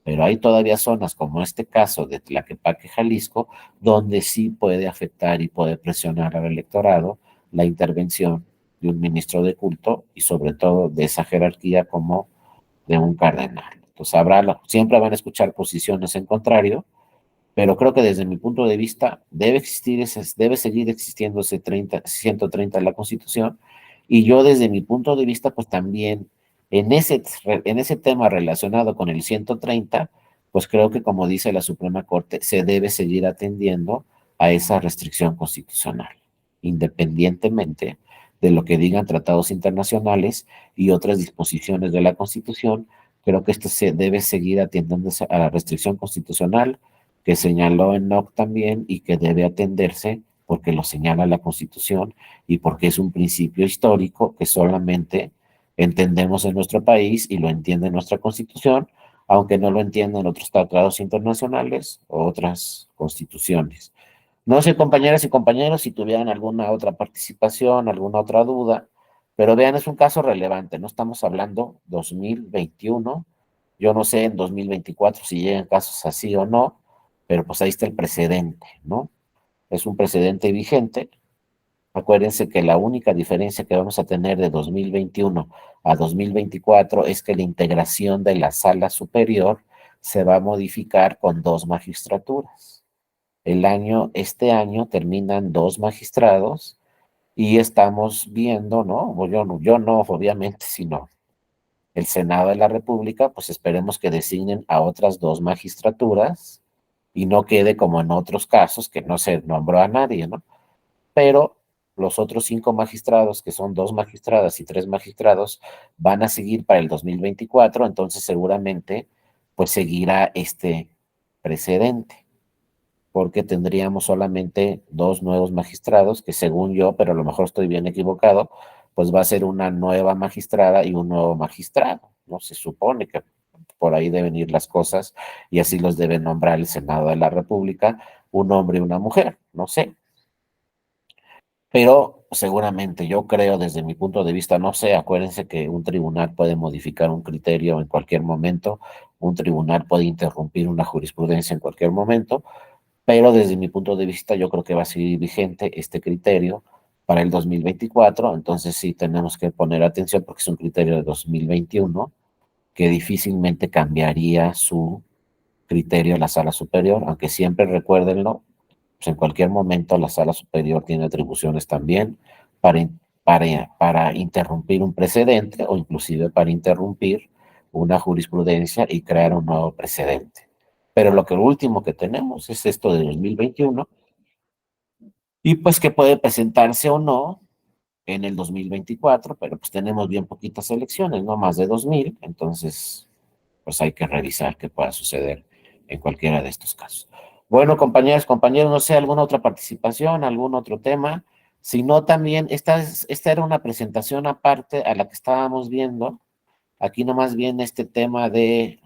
Pero hay todavía zonas como este caso de Tlaquepaque, Jalisco, donde sí puede afectar y puede presionar al electorado la intervención de un ministro de culto y sobre todo de esa jerarquía como de un cardenal. Entonces siempre van a escuchar posiciones en contrario, pero creo que desde mi punto de vista debe seguir existiendo ese 130 en la Constitución, y yo desde mi punto de vista pues también en ese tema relacionado con el 130, pues creo que como dice la Suprema Corte, se debe seguir atendiendo a esa restricción constitucional, independientemente de lo que digan tratados internacionales y otras disposiciones de la Constitución. Creo que esto se debe seguir atendiendo a la restricción constitucional que señaló Enoch también y que debe atenderse porque lo señala la Constitución y porque es un principio histórico que solamente entendemos en nuestro país y lo entiende nuestra Constitución, aunque no lo entiendan otros tratados internacionales o otras constituciones. No sé, compañeras y compañeros, si tuvieran alguna otra participación, alguna otra duda, pero vean, es un caso relevante, no estamos hablando 2021, yo no sé en 2024 si llegan casos así o no, pero pues ahí está el precedente, ¿no? Es un precedente vigente. Acuérdense que la única diferencia que vamos a tener de 2021 a 2024 es que la integración de la sala superior se va a modificar con 2 magistraturas. Este año terminan 2 magistrados y estamos viendo, ¿no? Yo no, obviamente, sino el Senado de la República, pues esperemos que designen a otras 2 magistraturas y no quede como en otros casos que no se nombró a nadie, ¿no? Pero los otros 5 magistrados, que son 2 magistradas y 3 magistrados, van a seguir para el 2024, entonces seguramente pues seguirá este precedente, porque tendríamos solamente 2 nuevos magistrados, que según yo, pero a lo mejor estoy bien equivocado, pues va a ser una nueva magistrada y un nuevo magistrado, ¿no? Se supone que por ahí deben ir las cosas y así los debe nombrar el Senado de la República, un hombre y una mujer, no sé. Pero seguramente yo creo desde mi punto de vista, no sé, acuérdense que un tribunal puede modificar un criterio en cualquier momento, un tribunal puede interrumpir una jurisprudencia en cualquier momento, pero desde mi punto de vista yo creo que va a seguir vigente este criterio para el 2024, entonces sí tenemos que poner atención porque es un criterio de 2021 que difícilmente cambiaría su criterio a la sala superior, aunque siempre recuérdenlo, pues en cualquier momento la sala superior tiene atribuciones también para interrumpir un precedente o inclusive para interrumpir una jurisprudencia y crear un nuevo precedente. Pero lo último que tenemos es esto de 2021 y pues que puede presentarse o no en el 2024, pero pues tenemos bien poquitas elecciones, no más de 2000, entonces pues hay que revisar qué pueda suceder en cualquiera de estos casos. Bueno, compañeras, compañeros, no sé, alguna otra participación, algún otro tema. Si no, también, esta era una presentación aparte a la que estábamos viendo. Aquí nomás viene este tema de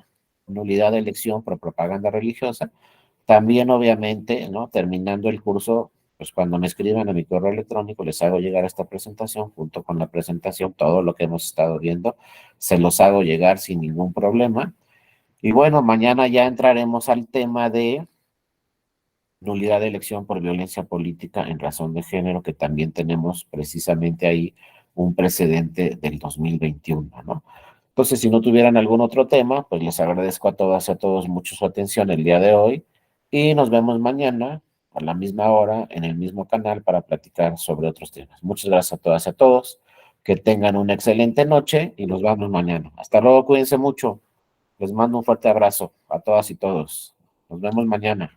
nulidad de elección por propaganda religiosa. También, obviamente, ¿no? Terminando el curso, pues cuando me escriban a mi correo electrónico, les hago llegar esta presentación, junto con la presentación, todo lo que hemos estado viendo, se los hago llegar sin ningún problema. Y bueno, mañana ya entraremos al tema de nulidad de elección por violencia política en razón de género, que también tenemos precisamente ahí un precedente del 2021, ¿no? Entonces, si no tuvieran algún otro tema, pues les agradezco a todas y a todos mucho su atención el día de hoy y nos vemos mañana a la misma hora en el mismo canal para platicar sobre otros temas. Muchas gracias a todas y a todos, que tengan una excelente noche y nos vemos mañana. Hasta luego, cuídense mucho. Les mando un fuerte abrazo a todas y todos. Nos vemos mañana.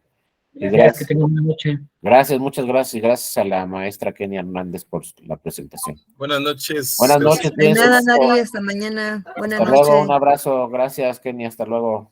Gracias, que tengan una noche. Gracias, muchas gracias. Y gracias a la maestra Kenia Hernández por la presentación. Buenas noches. Buenas noches. De nada, Nari, hasta mañana. Buenas noches. Hasta luego, un abrazo. Gracias, Kenia. Hasta luego.